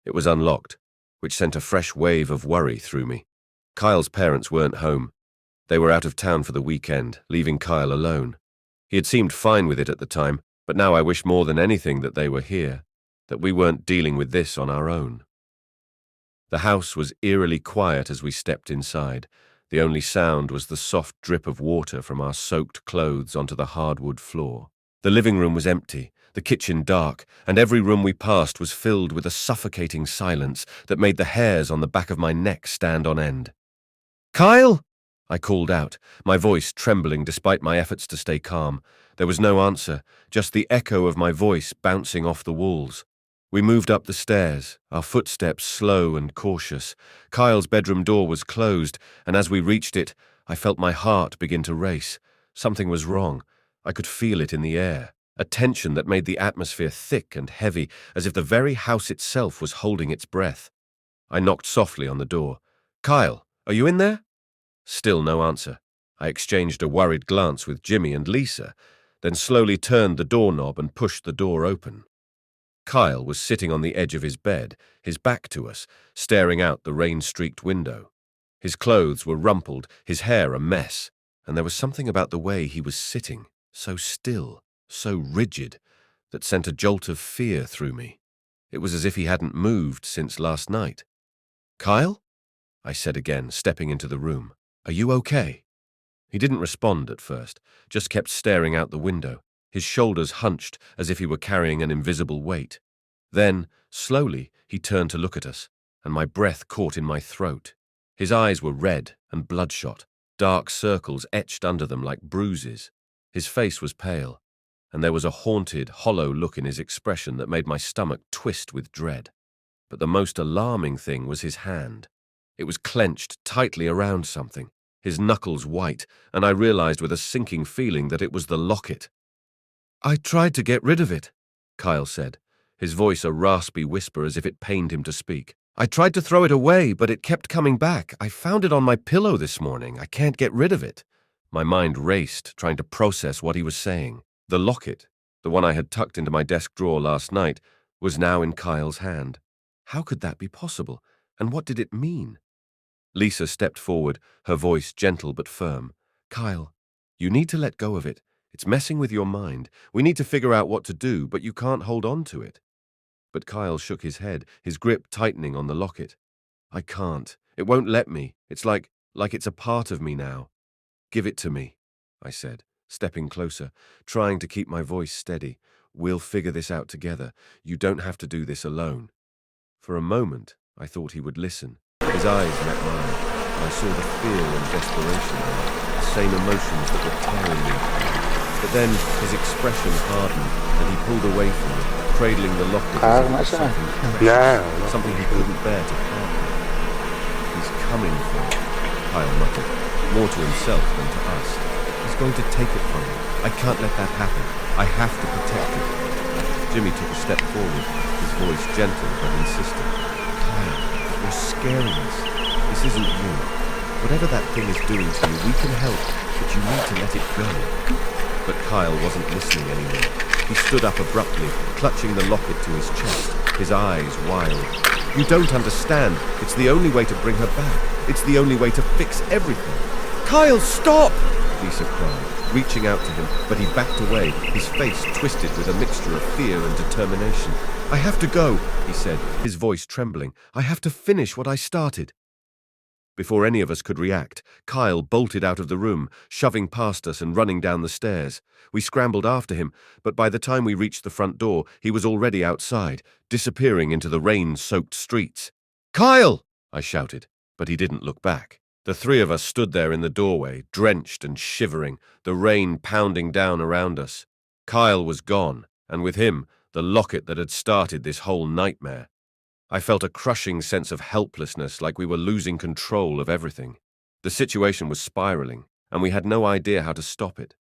It was unlocked, which sent a fresh wave of worry through me. Kyle's parents weren't home. They were out of town for the weekend, leaving Kyle alone. He had seemed fine with it at the time, but now I wished more than anything that they were here, that we weren't dealing with this on our own. The house was eerily quiet as we stepped inside. The only sound was the soft drip of water from our soaked clothes onto the hardwood floor. The living room was empty, the kitchen dark, and every room we passed was filled with a suffocating silence that made the hairs on the back of my neck stand on end. "Kyle!" I called out, my voice trembling despite my efforts to stay calm. There was no answer, just the echo of my voice bouncing off the walls. We moved up the stairs, our footsteps slow and cautious. Kyle's bedroom door was closed, and as we reached it, I felt my heart begin to race. Something was wrong. I could feel it in the air, a tension that made the atmosphere thick and heavy, as if the very house itself was holding its breath. I knocked softly on the door. "Kyle, are you in there?" Still no answer. I exchanged a worried glance with Jimmy and Lisa, then slowly turned the doorknob and pushed the door open. Kyle was sitting on the edge of his bed, his back to us, staring out the rain-streaked window. His clothes were rumpled, his hair a mess, and there was something about the way he was sitting, so still, so rigid, that sent a jolt of fear through me. It was as if he hadn't moved since last night. "Kyle?" I said again, stepping into the room. "Are you okay?" He didn't respond at first, just kept staring out the window, his shoulders hunched as if he were carrying an invisible weight. Then, slowly, he turned to look at us, and my breath caught in my throat. His eyes were red and bloodshot, dark circles etched under them like bruises. His face was pale, and there was a haunted, hollow look in his expression that made my stomach twist with dread. But the most alarming thing was his hand. It was clenched tightly around something, his knuckles white, and I realized with a sinking feeling that it was the locket. "I tried to get rid of it," Kyle said, his voice a raspy whisper as if it pained him to speak. "I tried to throw it away, but it kept coming back. I found it on my pillow this morning. I can't get rid of it." My mind raced, trying to process what he was saying. The locket, the one I had tucked into my desk drawer last night, was now in Kyle's hand. How could that be possible, and what did it mean? Lisa stepped forward, her voice gentle but firm. Kyle, you need to let go of it. It's messing with your mind. We need to figure out what to do, but you can't hold on to it. But Kyle shook his head, his grip tightening on the locket. I can't. It won't let me. It's like it's a part of me now. Give it to me, I said, stepping closer, trying to keep my voice steady. We'll figure this out together. You don't have to do this alone. For a moment, I thought he would listen. His eyes met mine, and I saw the fear and desperation there, the same emotions that were tearing me apart. But then his expression hardened, and he pulled away from me, cradling the locket as if it was something precious, something he couldn't bear to part with. He's coming for it, Kyle muttered, more to himself than to us. He's going to take it from me. I can't let that happen. I have to protect it. Jimmy took a step forward, his voice gentle but insistent. Kyle, you're scaring us. This isn't you. Whatever that thing is doing to you, we can help, but you need to let it go. But Kyle wasn't listening anymore. He stood up abruptly, clutching the locket to his chest, his eyes wild. You don't understand. It's the only way to bring her back. It's the only way to fix everything. Kyle, stop! Lisa cried, reaching out to him, but he backed away, his face twisted with a mixture of fear and determination. I have to go, he said, his voice trembling. I have to finish what I started. Before any of us could react, Kyle bolted out of the room, shoving past us and running down the stairs. We scrambled after him, but by the time we reached the front door, he was already outside, disappearing into the rain-soaked streets. Kyle! I shouted, but he didn't look back. The three of us stood there in the doorway, drenched and shivering, the rain pounding down around us. Kyle was gone, and with him, the locket that had started this whole nightmare. I felt a crushing sense of helplessness, like we were losing control of everything. The situation was spiraling, and we had no idea how to stop it.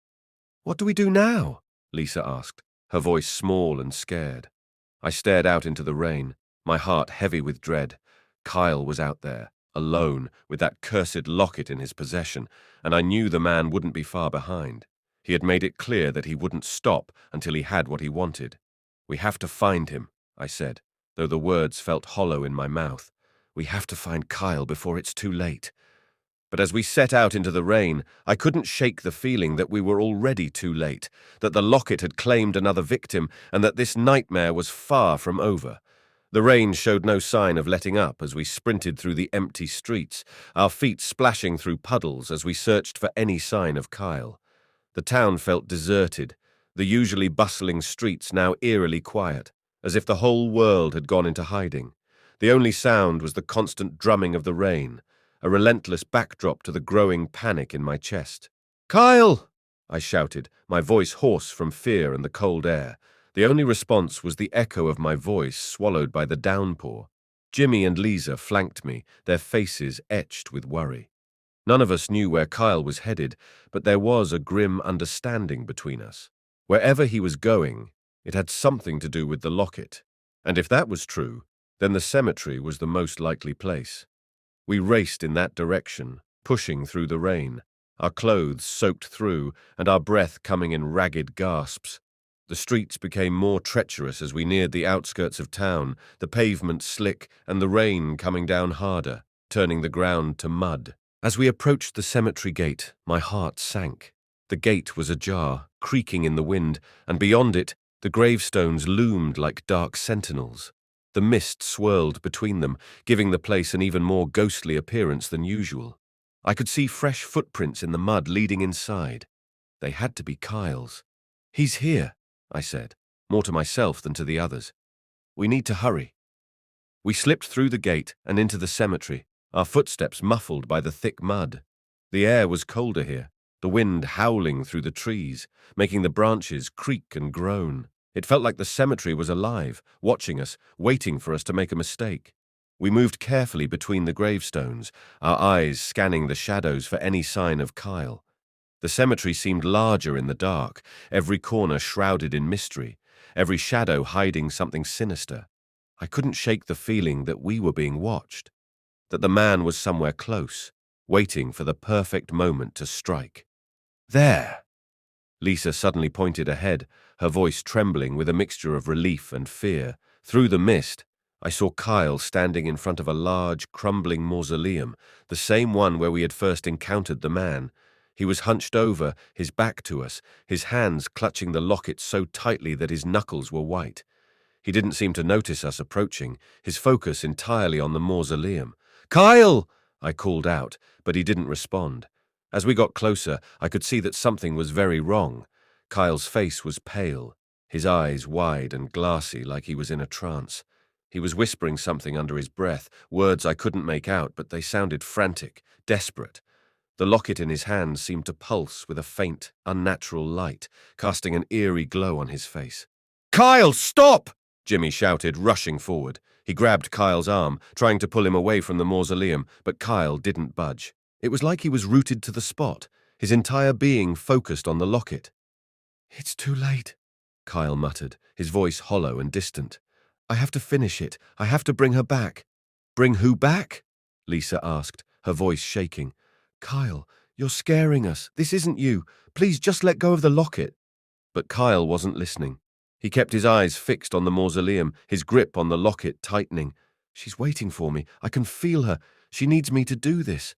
What do we do now? Lisa asked, her voice small and scared. I stared out into the rain, my heart heavy with dread. Kyle was out there, alone, with that cursed locket in his possession, and I knew the man wouldn't be far behind. He had made it clear that he wouldn't stop until he had what he wanted. We have to find him, I said, though the words felt hollow in my mouth. We have to find Kyle before it's too late. But as we set out into the rain, I couldn't shake the feeling that we were already too late, that the locket had claimed another victim, and that this nightmare was far from over. The rain showed no sign of letting up as we sprinted through the empty streets, our feet splashing through puddles as we searched for any sign of Kyle. The town felt deserted, the usually bustling streets now eerily quiet, as if the whole world had gone into hiding. The only sound was the constant drumming of the rain, a relentless backdrop to the growing panic in my chest. Kyle! I shouted, my voice hoarse from fear and the cold air. The only response was the echo of my voice swallowed by the downpour. Jimmy and Lisa flanked me, their faces etched with worry. None of us knew where Kyle was headed, but there was a grim understanding between us. Wherever he was going, it had something to do with the locket. And if that was true, then the cemetery was the most likely place. We raced in that direction, pushing through the rain, our clothes soaked through and our breath coming in ragged gasps. The streets became more treacherous as we neared the outskirts of town, the pavement slick and the rain coming down harder, turning the ground to mud. As we approached the cemetery gate, my heart sank. The gate was ajar, creaking in the wind, and beyond it, the gravestones loomed like dark sentinels. The mist swirled between them, giving the place an even more ghostly appearance than usual. I could see fresh footprints in the mud leading inside. They had to be Kyle's. He's here, I said, more to myself than to the others. We need to hurry. We slipped through the gate and into the cemetery, our footsteps muffled by the thick mud. The air was colder here, the wind howling through the trees, making the branches creak and groan. It felt like the cemetery was alive, watching us, waiting for us to make a mistake. We moved carefully between the gravestones, our eyes scanning the shadows for any sign of Kyle. The cemetery seemed larger in the dark, every corner shrouded in mystery, every shadow hiding something sinister. I couldn't shake the feeling that we were being watched, that the man was somewhere close, waiting for the perfect moment to strike. There! Lisa suddenly pointed ahead, her voice trembling with a mixture of relief and fear. Through the mist, I saw Kyle standing in front of a large, crumbling mausoleum, the same one where we had first encountered the man. He was hunched over, his back to us, his hands clutching the locket so tightly that his knuckles were white. He didn't seem to notice us approaching, his focus entirely on the mausoleum. "Kyle!" I called out, but he didn't respond. As we got closer, I could see that something was very wrong. Kyle's face was pale, his eyes wide and glassy like he was in a trance. He was whispering something under his breath, words I couldn't make out, but they sounded frantic, desperate. The locket in his hand seemed to pulse with a faint, unnatural light, casting an eerie glow on his face. "Kyle, stop!" Jimmy shouted, rushing forward. He grabbed Kyle's arm, trying to pull him away from the mausoleum, but Kyle didn't budge. It was like he was rooted to the spot, his entire being focused on the locket. "It's too late," Kyle muttered, his voice hollow and distant. "I have to finish it. I have to bring her back." "Bring who back?" Lisa asked, her voice shaking. "Kyle, you're scaring us. This isn't you. Please just let go of the locket." But Kyle wasn't listening. He kept his eyes fixed on the mausoleum, his grip on the locket tightening. "She's waiting for me. I can feel her. She needs me to do this."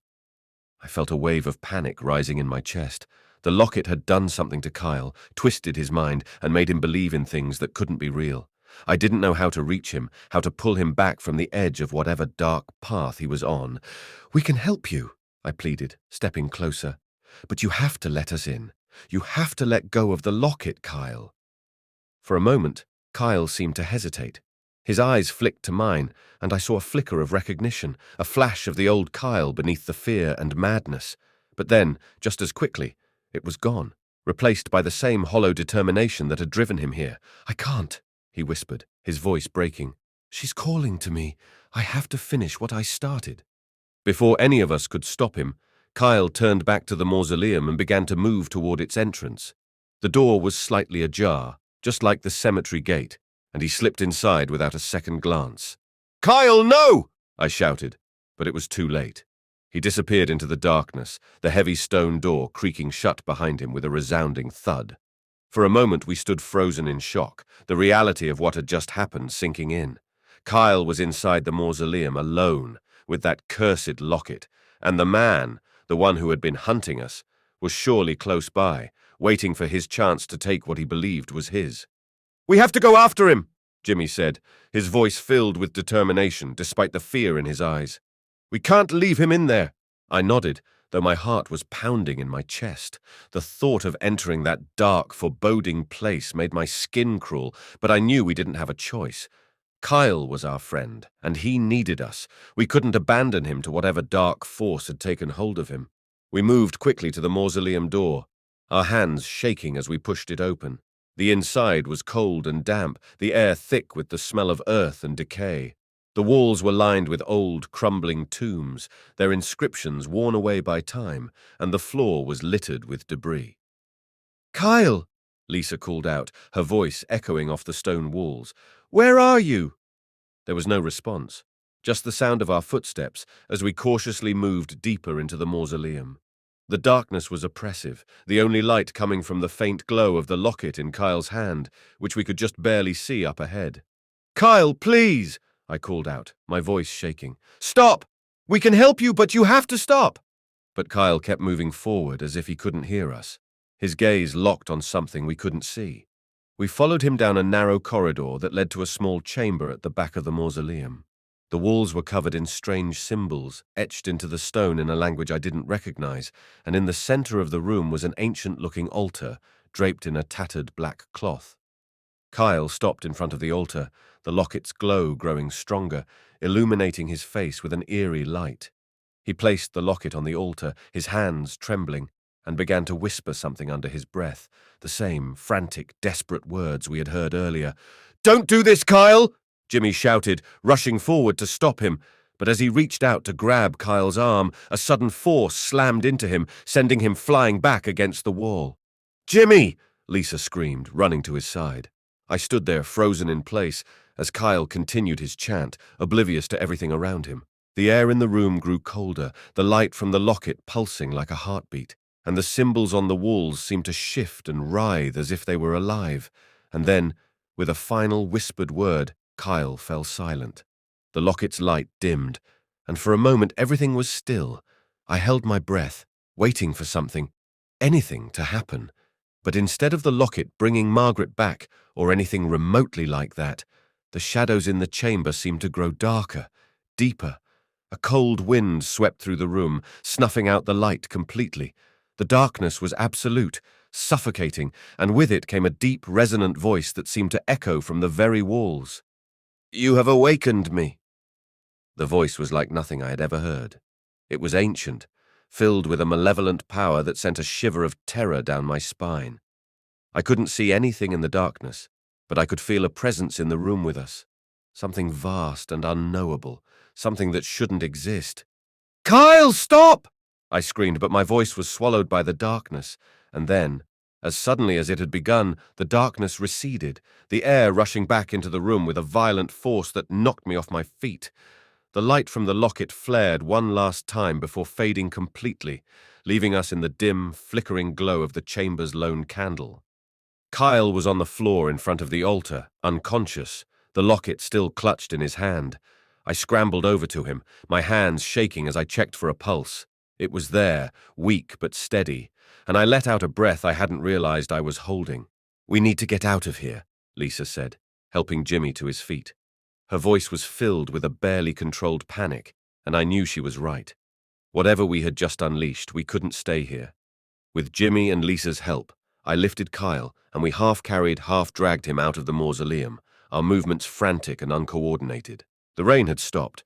I felt a wave of panic rising in my chest. The locket had done something to Kyle, twisted his mind, and made him believe in things that couldn't be real. I didn't know how to reach him, how to pull him back from the edge of whatever dark path he was on. "We can help you," I pleaded, stepping closer. "But you have to let us in. You have to let go of the locket, Kyle." For a moment, Kyle seemed to hesitate. His eyes flicked to mine, and I saw a flicker of recognition, a flash of the old Kyle beneath the fear and madness. But then, just as quickly, it was gone, replaced by the same hollow determination that had driven him here. "I can't," he whispered, his voice breaking. "She's calling to me. I have to finish what I started." Before any of us could stop him, Kyle turned back to the mausoleum and began to move toward its entrance. The door was slightly ajar, just like the cemetery gate, and he slipped inside without a second glance. "Kyle, no!" I shouted, but it was too late. He disappeared into the darkness, the heavy stone door creaking shut behind him with a resounding thud. For a moment we stood frozen in shock, the reality of what had just happened sinking in. Kyle was inside the mausoleum alone, with that cursed locket, and the man, the one who had been hunting us, was surely close by, waiting for his chance to take what he believed was his. "We have to go after him," Jimmy said, his voice filled with determination despite the fear in his eyes. "We can't leave him in there." I nodded, though my heart was pounding in my chest. The thought of entering that dark, foreboding place made my skin crawl, but I knew we didn't have a choice. Kyle was our friend, and he needed us. We couldn't abandon him to whatever dark force had taken hold of him. We moved quickly to the mausoleum door, our hands shaking as we pushed it open. The inside was cold and damp, the air thick with the smell of earth and decay. The walls were lined with old, crumbling tombs, their inscriptions worn away by time, and the floor was littered with debris. "Kyle!" Lisa called out, her voice echoing off the stone walls. "Where are you?" There was no response, just the sound of our footsteps as we cautiously moved deeper into the mausoleum. The darkness was oppressive, the only light coming from the faint glow of the locket in Kyle's hand, which we could just barely see up ahead. "Kyle, please!" I called out, my voice shaking. "Stop! We can help you, but you have to stop!" But Kyle kept moving forward as if he couldn't hear us, his gaze locked on something we couldn't see. We followed him down a narrow corridor that led to a small chamber at the back of the mausoleum. The walls were covered in strange symbols, etched into the stone in a language I didn't recognize, and in the center of the room was an ancient-looking altar, draped in a tattered black cloth. Kyle stopped in front of the altar, the locket's glow growing stronger, illuminating his face with an eerie light. He placed the locket on the altar, his hands trembling, and began to whisper something under his breath, the same frantic, desperate words we had heard earlier. "Don't do this, Kyle!" Jimmy shouted, rushing forward to stop him, but as he reached out to grab Kyle's arm, a sudden force slammed into him, sending him flying back against the wall. "Jimmy!" Lisa screamed, running to his side. I stood there, frozen in place, as Kyle continued his chant, oblivious to everything around him. The air in the room grew colder, the light from the locket pulsing like a heartbeat, and the symbols on the walls seemed to shift and writhe as if they were alive. And then, with a final whispered word, Kyle fell silent. The locket's light dimmed, and for a moment everything was still. I held my breath, waiting for something, anything to happen. But instead of the locket bringing Margaret back, or anything remotely like that, the shadows in the chamber seemed to grow darker, deeper. A cold wind swept through the room, snuffing out the light completely. The darkness was absolute, suffocating, and with it came a deep, resonant voice that seemed to echo from the very walls. "You have awakened me." The voice was like nothing I had ever heard. It was ancient, filled with a malevolent power that sent a shiver of terror down my spine. I couldn't see anything in the darkness, but I could feel a presence in the room with us. Something vast and unknowable, something that shouldn't exist. "Kyle, stop!" I screamed, but my voice was swallowed by the darkness, and then, as suddenly as it had begun, the darkness receded, the air rushing back into the room with a violent force that knocked me off my feet. The light from the locket flared one last time before fading completely, leaving us in the dim, flickering glow of the chamber's lone candle. Kyle was on the floor in front of the altar, unconscious, the locket still clutched in his hand. I scrambled over to him, my hands shaking as I checked for a pulse. It was there, weak but steady, and I let out a breath I hadn't realized I was holding. "We need to get out of here," Lisa said, helping Jimmy to his feet. Her voice was filled with a barely controlled panic, and I knew she was right. Whatever we had just unleashed, we couldn't stay here. With Jimmy and Lisa's help, I lifted Kyle, and we half-carried, half-dragged him out of the mausoleum, our movements frantic and uncoordinated. The rain had stopped,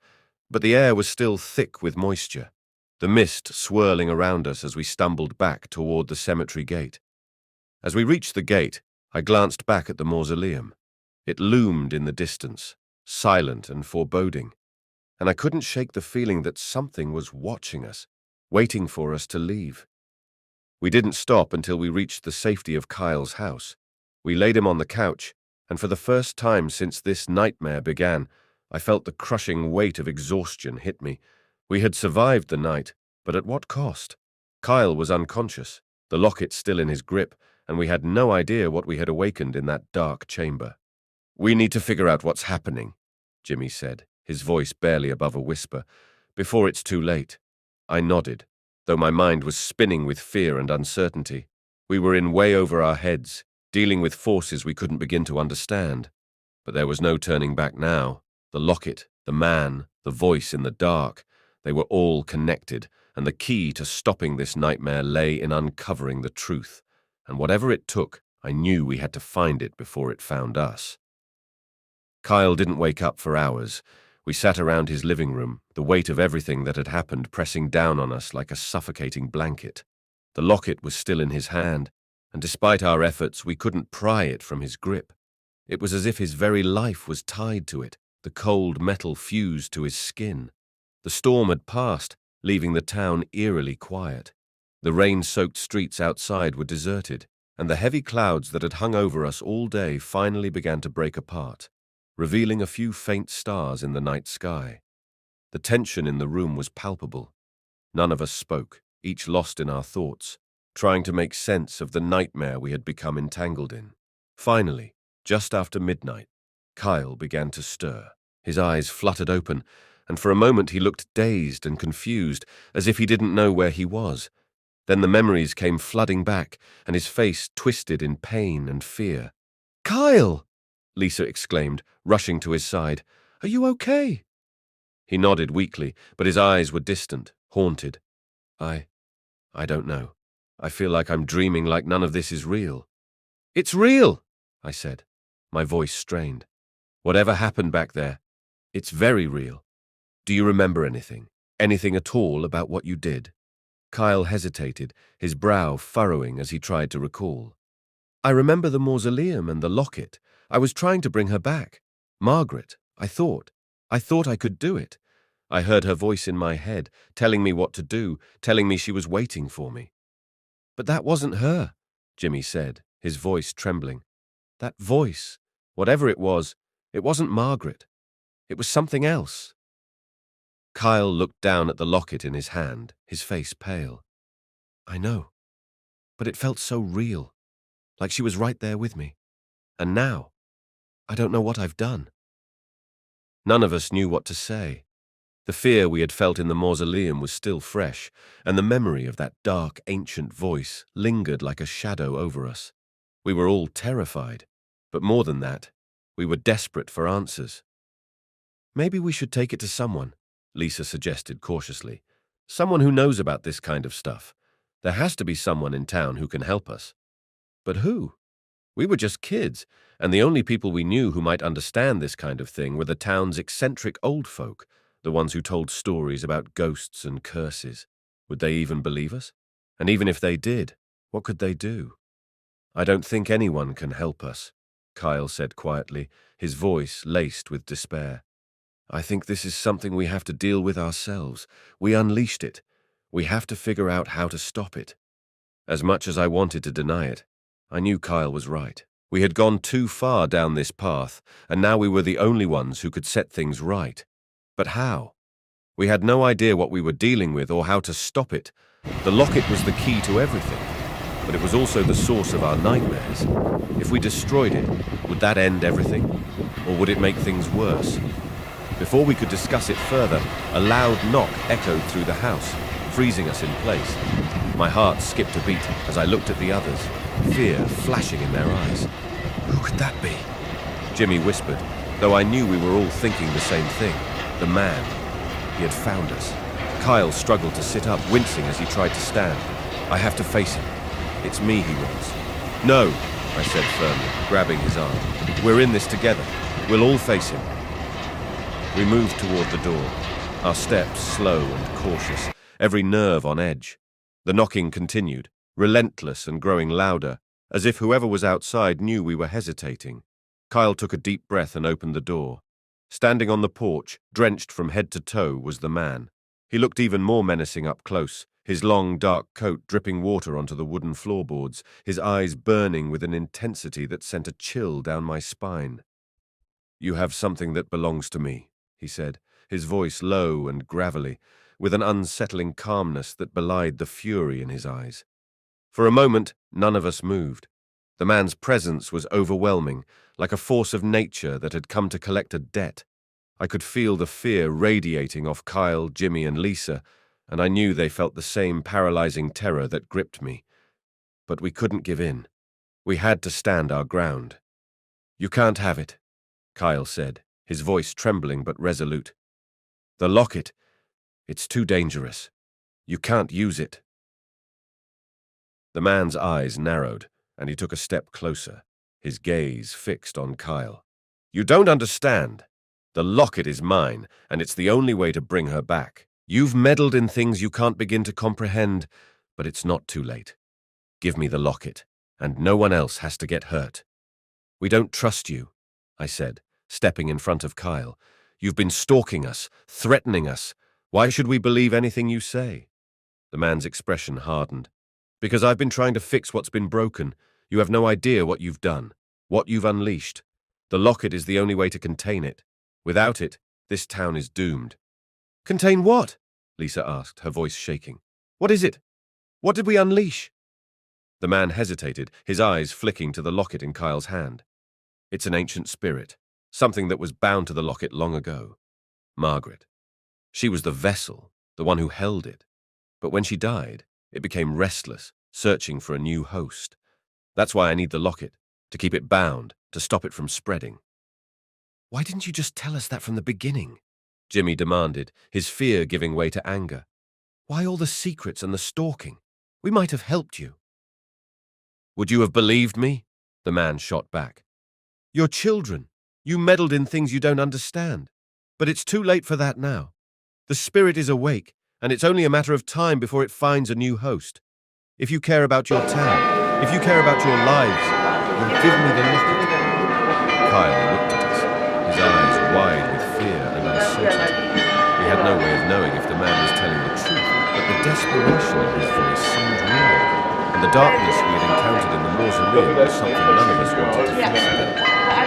but the air was still thick with moisture, the mist swirling around us as we stumbled back toward the cemetery gate. As we reached the gate, I glanced back at the mausoleum. It loomed in the distance, silent and foreboding, and I couldn't shake the feeling that something was watching us, waiting for us to leave. We didn't stop until we reached the safety of Kyle's house. We laid him on the couch, and for the first time since this nightmare began, I felt the crushing weight of exhaustion hit me. We had survived the night, but at what cost? Kyle was unconscious, the locket still in his grip, and we had no idea what we had awakened in that dark chamber. "We need to figure out what's happening," Jimmy said, his voice barely above a whisper, "before it's too late." I nodded, though my mind was spinning with fear and uncertainty. We were in way over our heads, dealing with forces we couldn't begin to understand. But there was no turning back now. The locket, the man, the voice in the dark, they were all connected, and the key to stopping this nightmare lay in uncovering the truth. And whatever it took, I knew we had to find it before it found us. Kyle didn't wake up for hours. We sat around his living room, the weight of everything that had happened pressing down on us like a suffocating blanket. The locket was still in his hand, and despite our efforts, we couldn't pry it from his grip. It was as if his very life was tied to it, the cold metal fused to his skin. The storm had passed, leaving the town eerily quiet. The rain-soaked streets outside were deserted, and the heavy clouds that had hung over us all day finally began to break apart, revealing a few faint stars in the night sky. The tension in the room was palpable. None of us spoke, each lost in our thoughts, trying to make sense of the nightmare we had become entangled in. Finally, just after midnight, Kyle began to stir. His eyes fluttered open, and for a moment he looked dazed and confused, as if he didn't know where he was. Then the memories came flooding back, and his face twisted in pain and fear. "Kyle!" Lisa exclaimed, rushing to his side. "Are you okay?" He nodded weakly, but his eyes were distant, haunted. I don't know. I feel like I'm dreaming, like none of this is real." "It's real," I said, my voice strained. "Whatever happened back there, it's very real. Do you remember anything? Anything at all about what you did?" Kyle hesitated, his brow furrowing as he tried to recall. "I remember the mausoleum and the locket. I was trying to bring her back. Margaret, I thought I could do it. I heard her voice in my head, telling me what to do, telling me she was waiting for me." "But that wasn't her," Jimmy said, his voice trembling. "That voice, whatever it wasn't Margaret. It was something else." Kyle looked down at the locket in his hand, his face pale. "I know, but it felt so real, like she was right there with me. And now, I don't know what I've done." None of us knew what to say. The fear we had felt in the mausoleum was still fresh, and the memory of that dark, ancient voice lingered like a shadow over us. We were all terrified, but more than that, we were desperate for answers. "Maybe we should take it to someone," Lisa suggested cautiously. "Someone who knows about this kind of stuff. There has to be someone in town who can help us." But who? We were just kids, and the only people we knew who might understand this kind of thing were the town's eccentric old folk, the ones who told stories about ghosts and curses. Would they even believe us? And even if they did, what could they do? "I don't think anyone can help us," Kyle said quietly, his voice laced with despair. "I think this is something we have to deal with ourselves. We unleashed it. We have to figure out how to stop it." As much as I wanted to deny it, I knew Kyle was right. We had gone too far down this path, and now we were the only ones who could set things right. But how? We had no idea what we were dealing with or how to stop it. The locket was the key to everything, but it was also the source of our nightmares. If we destroyed it, would that end everything? Or would it make things worse? Before we could discuss it further, a loud knock echoed through the house, freezing us in place. My heart skipped a beat as I looked at the others, fear flashing in their eyes. "Who could that be?" Jimmy whispered, though I knew we were all thinking the same thing. The man. He had found us. Kyle struggled to sit up, wincing as he tried to stand. "I have to face him. It's me he wants." "No," I said firmly, grabbing his arm. "We're in this together. We'll all face him." We moved toward the door, our steps slow and cautious, every nerve on edge. The knocking continued, relentless and growing louder, as if whoever was outside knew we were hesitating. Kyle took a deep breath and opened the door. Standing on the porch, drenched from head to toe, was the man. He looked even more menacing up close, his long, dark coat dripping water onto the wooden floorboards, his eyes burning with an intensity that sent a chill down my spine. "You have something that belongs to me," he said, his voice low and gravelly, with an unsettling calmness that belied the fury in his eyes. For a moment, none of us moved. The man's presence was overwhelming, like a force of nature that had come to collect a debt. I could feel the fear radiating off Kyle, Jimmy, and Lisa, and I knew they felt the same paralyzing terror that gripped me. But we couldn't give in. We had to stand our ground. "You can't have it," Kyle said, his voice trembling but resolute. "The locket, it's too dangerous. You can't use it." The man's eyes narrowed, and he took a step closer, his gaze fixed on Kyle. "You don't understand. The locket is mine, and it's the only way to bring her back. You've meddled in things you can't begin to comprehend, but it's not too late. Give me the locket, and no one else has to get hurt." "We don't trust you," I said, stepping in front of Kyle. "You've been stalking us, threatening us. Why should we believe anything you say?" The man's expression hardened. "Because I've been trying to fix what's been broken. You have no idea what you've done, what you've unleashed. The locket is the only way to contain it. Without it, this town is doomed." "Contain what?" Lisa asked, her voice shaking. "What is it? What did we unleash?" The man hesitated, his eyes flicking to the locket in Kyle's hand. "It's an ancient spirit, something that was bound to the locket long ago. Margaret. She was the vessel, the one who held it. But when she died, it became restless, searching for a new host. That's why I need the locket, to keep it bound, to stop it from spreading." "Why didn't you just tell us that from the beginning?" Jimmy demanded, his fear giving way to anger. "Why all the secrets and the stalking? We might have helped you." "Would you have believed me?" the man shot back. "You're children. You meddled in things you don't understand. But it's too late for that now. The spirit is awake, and it's only a matter of time before it finds a new host. If you care about your town, if you care about your lives, then give me the locket." Kyle looked at us, his eyes wide with fear and uncertainty. We had no way of knowing if the man was telling the truth, but the desperation in his voice seemed real, and the darkness we had encountered in the mausoleum was something none of us wanted to face again.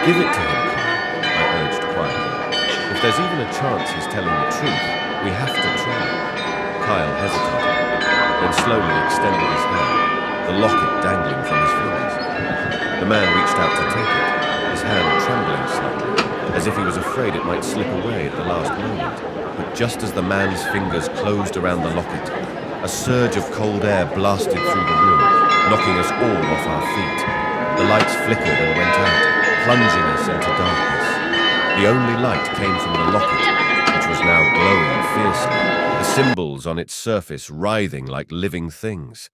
"Give it to him, Kyle," I urged quietly. "If there's even a chance he's telling the truth, we have to try." Kyle hesitated, then slowly extended his hand, the locket dangling from his fingers. The man reached out to take it, his hand trembling slightly, as if he was afraid it might slip away at the last moment. But just as the man's fingers closed around the locket, a surge of cold air blasted through the room, knocking us all off our feet. The lights flickered and went out, plunging us into darkness. The only light came from the locket, which was now glowing fiercely, the symbols on its surface writhing like living things.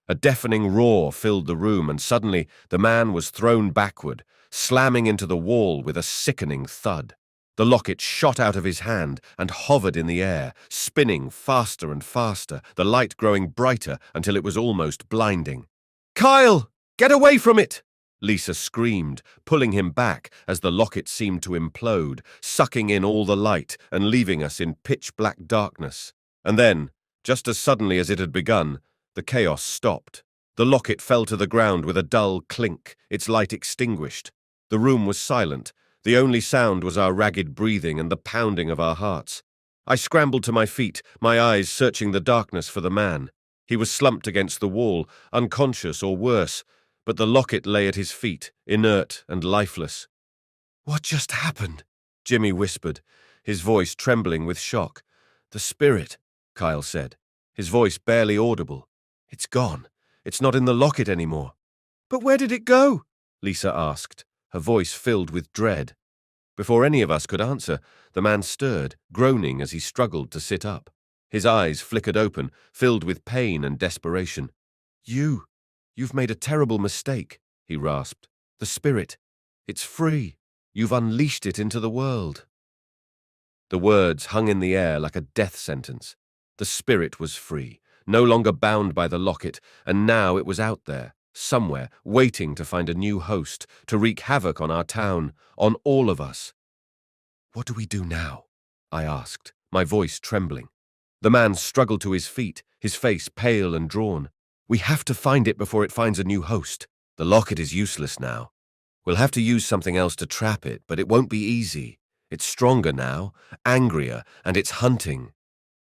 A deafening roar filled the room, and suddenly the man was thrown backward, slamming into the wall with a sickening thud. The locket shot out of his hand and hovered in the air, spinning faster and faster, the light growing brighter until it was almost blinding. "Kyle, get away from it!" Lisa screamed, pulling him back as the locket seemed to implode, sucking in all the light and leaving us in pitch-black darkness. And then, just as suddenly as it had begun, the chaos stopped. The locket fell to the ground with a dull clink, its light extinguished. The room was silent. The only sound was our ragged breathing and the pounding of our hearts. I scrambled to my feet, my eyes searching the darkness for the man. He was slumped against the wall, unconscious or worse, but the locket lay at his feet, inert and lifeless. "What just happened?" Jimmy whispered, his voice trembling with shock. "The spirit," Kyle said, his voice barely audible. "It's gone. It's not in the locket anymore." "But where did it go?" Lisa asked, her voice filled with dread. Before any of us could answer, the man stirred, groaning as he struggled to sit up. His eyes flickered open, filled with pain and desperation. You've made a terrible mistake," he rasped. "The spirit, it's free. You've unleashed it into the world." The words hung in the air like a death sentence. The spirit was free, no longer bound by the locket, and now it was out there, somewhere, waiting to find a new host, to wreak havoc on our town, on all of us. "What do we do now?" I asked, my voice trembling. The man struggled to his feet, his face pale and drawn. "We have to find it before it finds a new host. The locket is useless now. We'll have to use something else to trap it, but it won't be easy. It's stronger now, angrier, and it's hunting."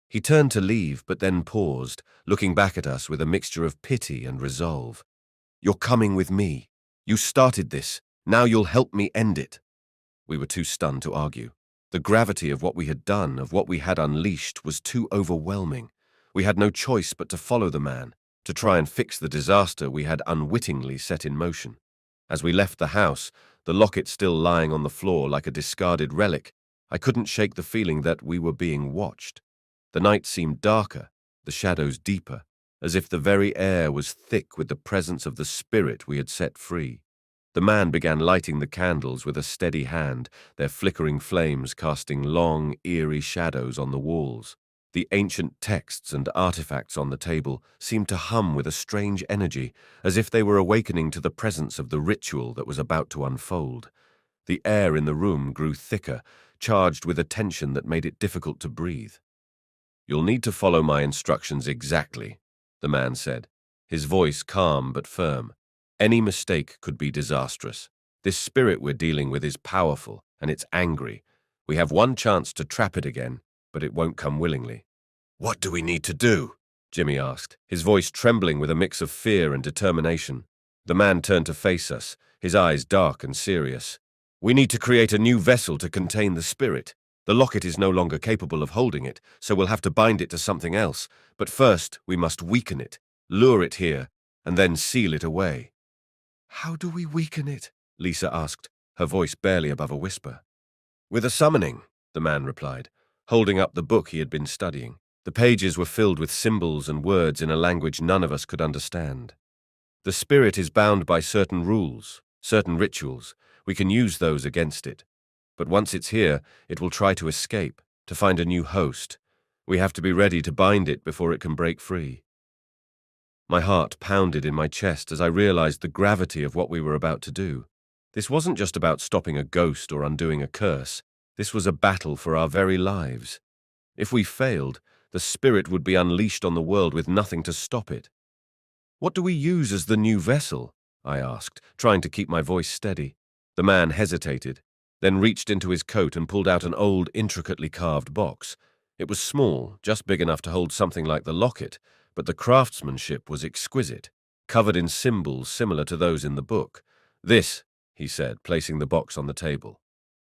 He turned to leave, but then paused, looking back at us with a mixture of pity and resolve. "You're coming with me. You started this. Now you'll help me end it." We were too stunned to argue. The gravity of what we had done, of what we had unleashed, was too overwhelming. We had no choice but to follow the man, to try and fix the disaster we had unwittingly set in motion. As we left the house, the locket still lying on the floor like a discarded relic, I couldn't shake the feeling that we were being watched. The night seemed darker, the shadows deeper, as if the very air was thick with the presence of the spirit we had set free. The man began lighting the candles with a steady hand, their flickering flames casting long, eerie shadows on the walls. The ancient texts and artifacts on the table seemed to hum with a strange energy, as if they were awakening to the presence of the ritual that was about to unfold. The air in the room grew thicker, charged with a tension that made it difficult to breathe. "You'll need to follow my instructions exactly," the man said, his voice calm but firm. "Any mistake could be disastrous. This spirit we're dealing with is powerful, and it's angry. We have one chance to trap it again, but it won't come willingly." "What do we need to do?" Jimmy asked, his voice trembling with a mix of fear and determination. The man turned to face us, his eyes dark and serious. "We need to create a new vessel to contain the spirit. The locket is no longer capable of holding it, so we'll have to bind it to something else. But first, we must weaken it, lure it here, and then seal it away." "How do we weaken it?" Lisa asked, her voice barely above a whisper. "With a summoning," the man replied, holding up the book he had been studying. The pages were filled with symbols and words in a language none of us could understand. "The spirit is bound by certain rules, certain rituals. We can use those against it. But once it's here, it will try to escape, to find a new host. We have to be ready to bind it before it can break free." My heart pounded in my chest as I realized the gravity of what we were about to do. This wasn't just about stopping a ghost or undoing a curse. This was a battle for our very lives. If we failed, the spirit would be unleashed on the world with nothing to stop it. "What do we use as the new vessel?" I asked, trying to keep my voice steady. The man hesitated, then reached into his coat and pulled out an old, intricately carved box. It was small, just big enough to hold something like the locket, but the craftsmanship was exquisite, covered in symbols similar to those in the book. "This," he said, placing the box on the table.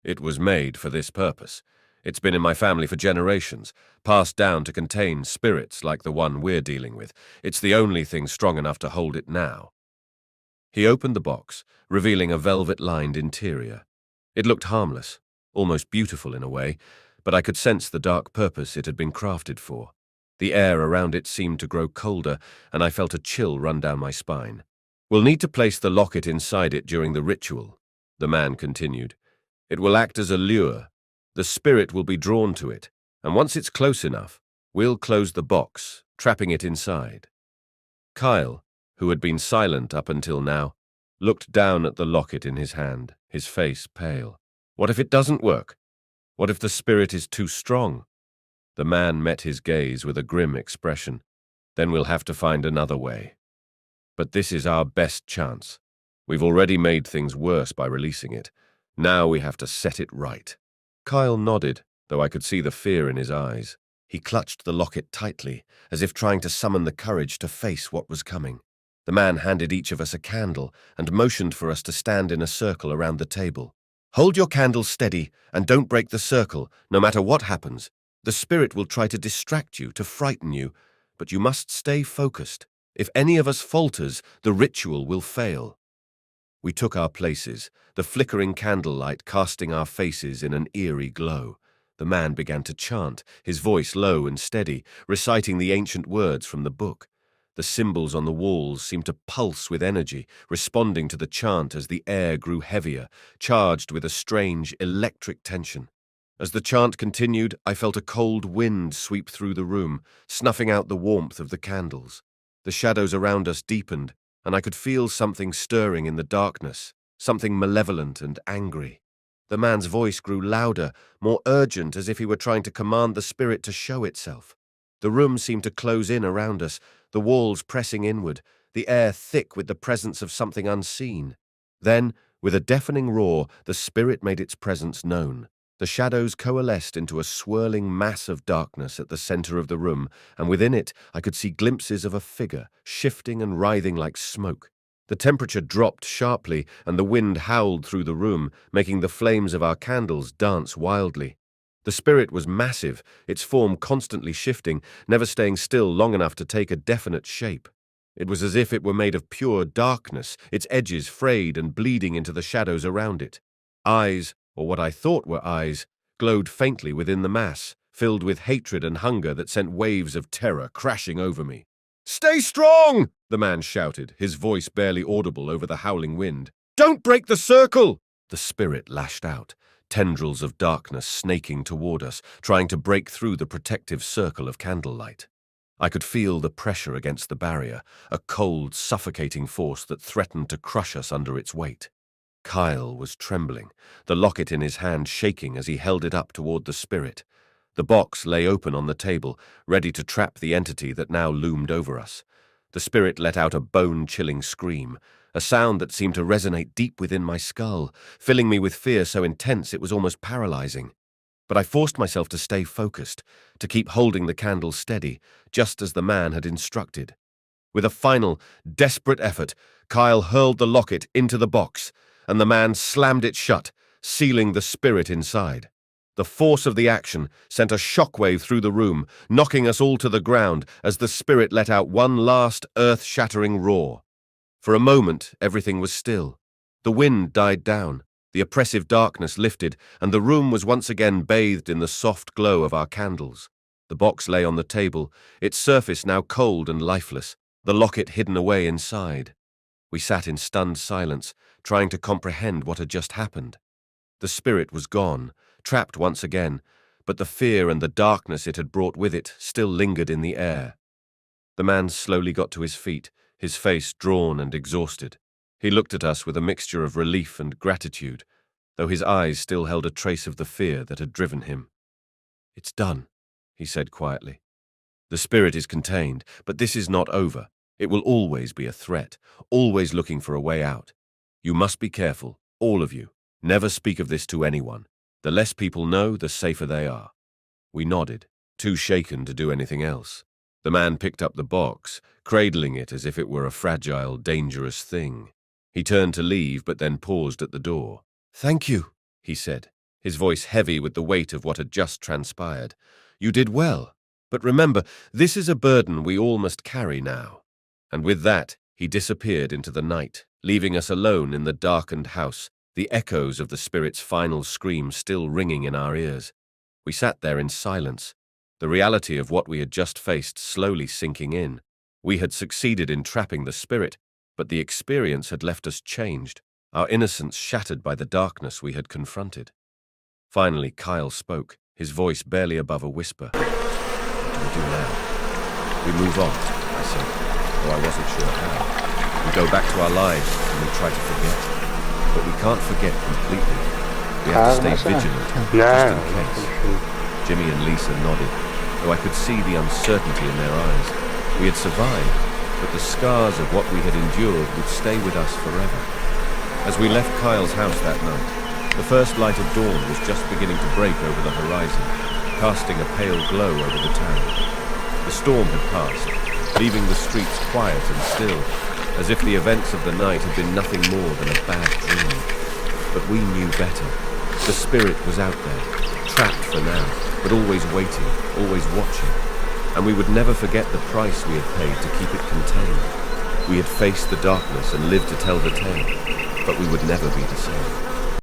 "It was made for this purpose. It's been in my family for generations, passed down to contain spirits like the one we're dealing with. It's the only thing strong enough to hold it now." He opened the box, revealing a velvet-lined interior. It looked harmless, almost beautiful in a way, but I could sense the dark purpose it had been crafted for. The air around it seemed to grow colder, and I felt a chill run down my spine. "We'll need to place the locket inside it during the ritual," the man continued. "It will act as a lure. The spirit will be drawn to it, and once it's close enough, we'll close the box, trapping it inside." Kyle, who had been silent up until now, looked down at the locket in his hand, his face pale. "What if it doesn't work? What if the spirit is too strong?" The man met his gaze with a grim expression. "Then we'll have to find another way. But this is our best chance. We've already made things worse by releasing it. Now we have to set it right." Kyle nodded, though I could see the fear in his eyes. He clutched the locket tightly, as if trying to summon the courage to face what was coming. The man handed each of us a candle and motioned for us to stand in a circle around the table. "Hold your candle steady and don't break the circle, no matter what happens. The spirit will try to distract you, to frighten you, but you must stay focused. If any of us falters, the ritual will fail." We took our places, the flickering candlelight casting our faces in an eerie glow. The man began to chant, his voice low and steady, reciting the ancient words from the book. The symbols on the walls seemed to pulse with energy, responding to the chant as the air grew heavier, charged with a strange, electric tension. As the chant continued, I felt a cold wind sweep through the room, snuffing out the warmth of the candles. The shadows around us deepened, and I could feel something stirring in the darkness, something malevolent and angry. The man's voice grew louder, more urgent, as if he were trying to command the spirit to show itself. The room seemed to close in around us, the walls pressing inward, the air thick with the presence of something unseen. Then, with a deafening roar, the spirit made its presence known. The shadows coalesced into a swirling mass of darkness at the center of the room, and within it I could see glimpses of a figure, shifting and writhing like smoke. The temperature dropped sharply, and the wind howled through the room, making the flames of our candles dance wildly. The spirit was massive, its form constantly shifting, never staying still long enough to take a definite shape. It was as if it were made of pure darkness, its edges frayed and bleeding into the shadows around it. Eyes, or what I thought were eyes, glowed faintly within the mass, filled with hatred and hunger that sent waves of terror crashing over me. "Stay strong!" the man shouted, his voice barely audible over the howling wind. "Don't break the circle!" The spirit lashed out, tendrils of darkness snaking toward us, trying to break through the protective circle of candlelight. I could feel the pressure against the barrier, a cold, suffocating force that threatened to crush us under its weight. Kyle was trembling, the locket in his hand shaking as he held it up toward the spirit. The box lay open on the table, ready to trap the entity that now loomed over us. The spirit let out a bone-chilling scream, a sound that seemed to resonate deep within my skull, filling me with fear so intense it was almost paralyzing. But I forced myself to stay focused, to keep holding the candle steady, just as the man had instructed. With a final, desperate effort, Kyle hurled the locket into the box, and the man slammed it shut, sealing the spirit inside. The force of the action sent a shockwave through the room, knocking us all to the ground as the spirit let out one last earth-shattering roar. For a moment, everything was still. The wind died down, the oppressive darkness lifted, and the room was once again bathed in the soft glow of our candles. The box lay on the table, its surface now cold and lifeless, the locket hidden away inside. We sat in stunned silence, trying to comprehend what had just happened. The spirit was gone, trapped once again, but the fear and the darkness it had brought with it still lingered in the air. The man slowly got to his feet, his face drawn and exhausted. He looked at us with a mixture of relief and gratitude, though his eyes still held a trace of the fear that had driven him. "It's done," he said quietly. "The spirit is contained, but this is not over. It will always be a threat, always looking for a way out. You must be careful, all of you. Never speak of this to anyone. The less people know, the safer they are." We nodded, too shaken to do anything else. The man picked up the box, cradling it as if it were a fragile, dangerous thing. He turned to leave, but then paused at the door. "Thank you," he said, his voice heavy with the weight of what had just transpired. "You did well. But remember, this is a burden we all must carry now." And with that, he disappeared into the night, leaving us alone in the darkened house, the echoes of the spirit's final scream still ringing in our ears. We sat there in silence, the reality of what we had just faced slowly sinking in. We had succeeded in trapping the spirit, but the experience had left us changed, our innocence shattered by the darkness we had confronted. Finally, Kyle spoke, his voice barely above a whisper. "What do we do now?" "We move on," I said, though I wasn't sure how. "We go back to our lives and we try to forget. But we can't forget completely. We have to stay vigilant, just in case." Jimmy and Lisa nodded, though I could see the uncertainty in their eyes. We had survived, but the scars of what we had endured would stay with us forever. As we left Kyle's house that night, the first light of dawn was just beginning to break over the horizon, casting a pale glow over the town. The storm had passed, leaving the streets quiet and still, as if the events of the night had been nothing more than a bad dream. But we knew better. The spirit was out there, trapped for now, but always waiting, always watching. And we would never forget the price we had paid to keep it contained. We had faced the darkness and lived to tell the tale, but we would never be the same.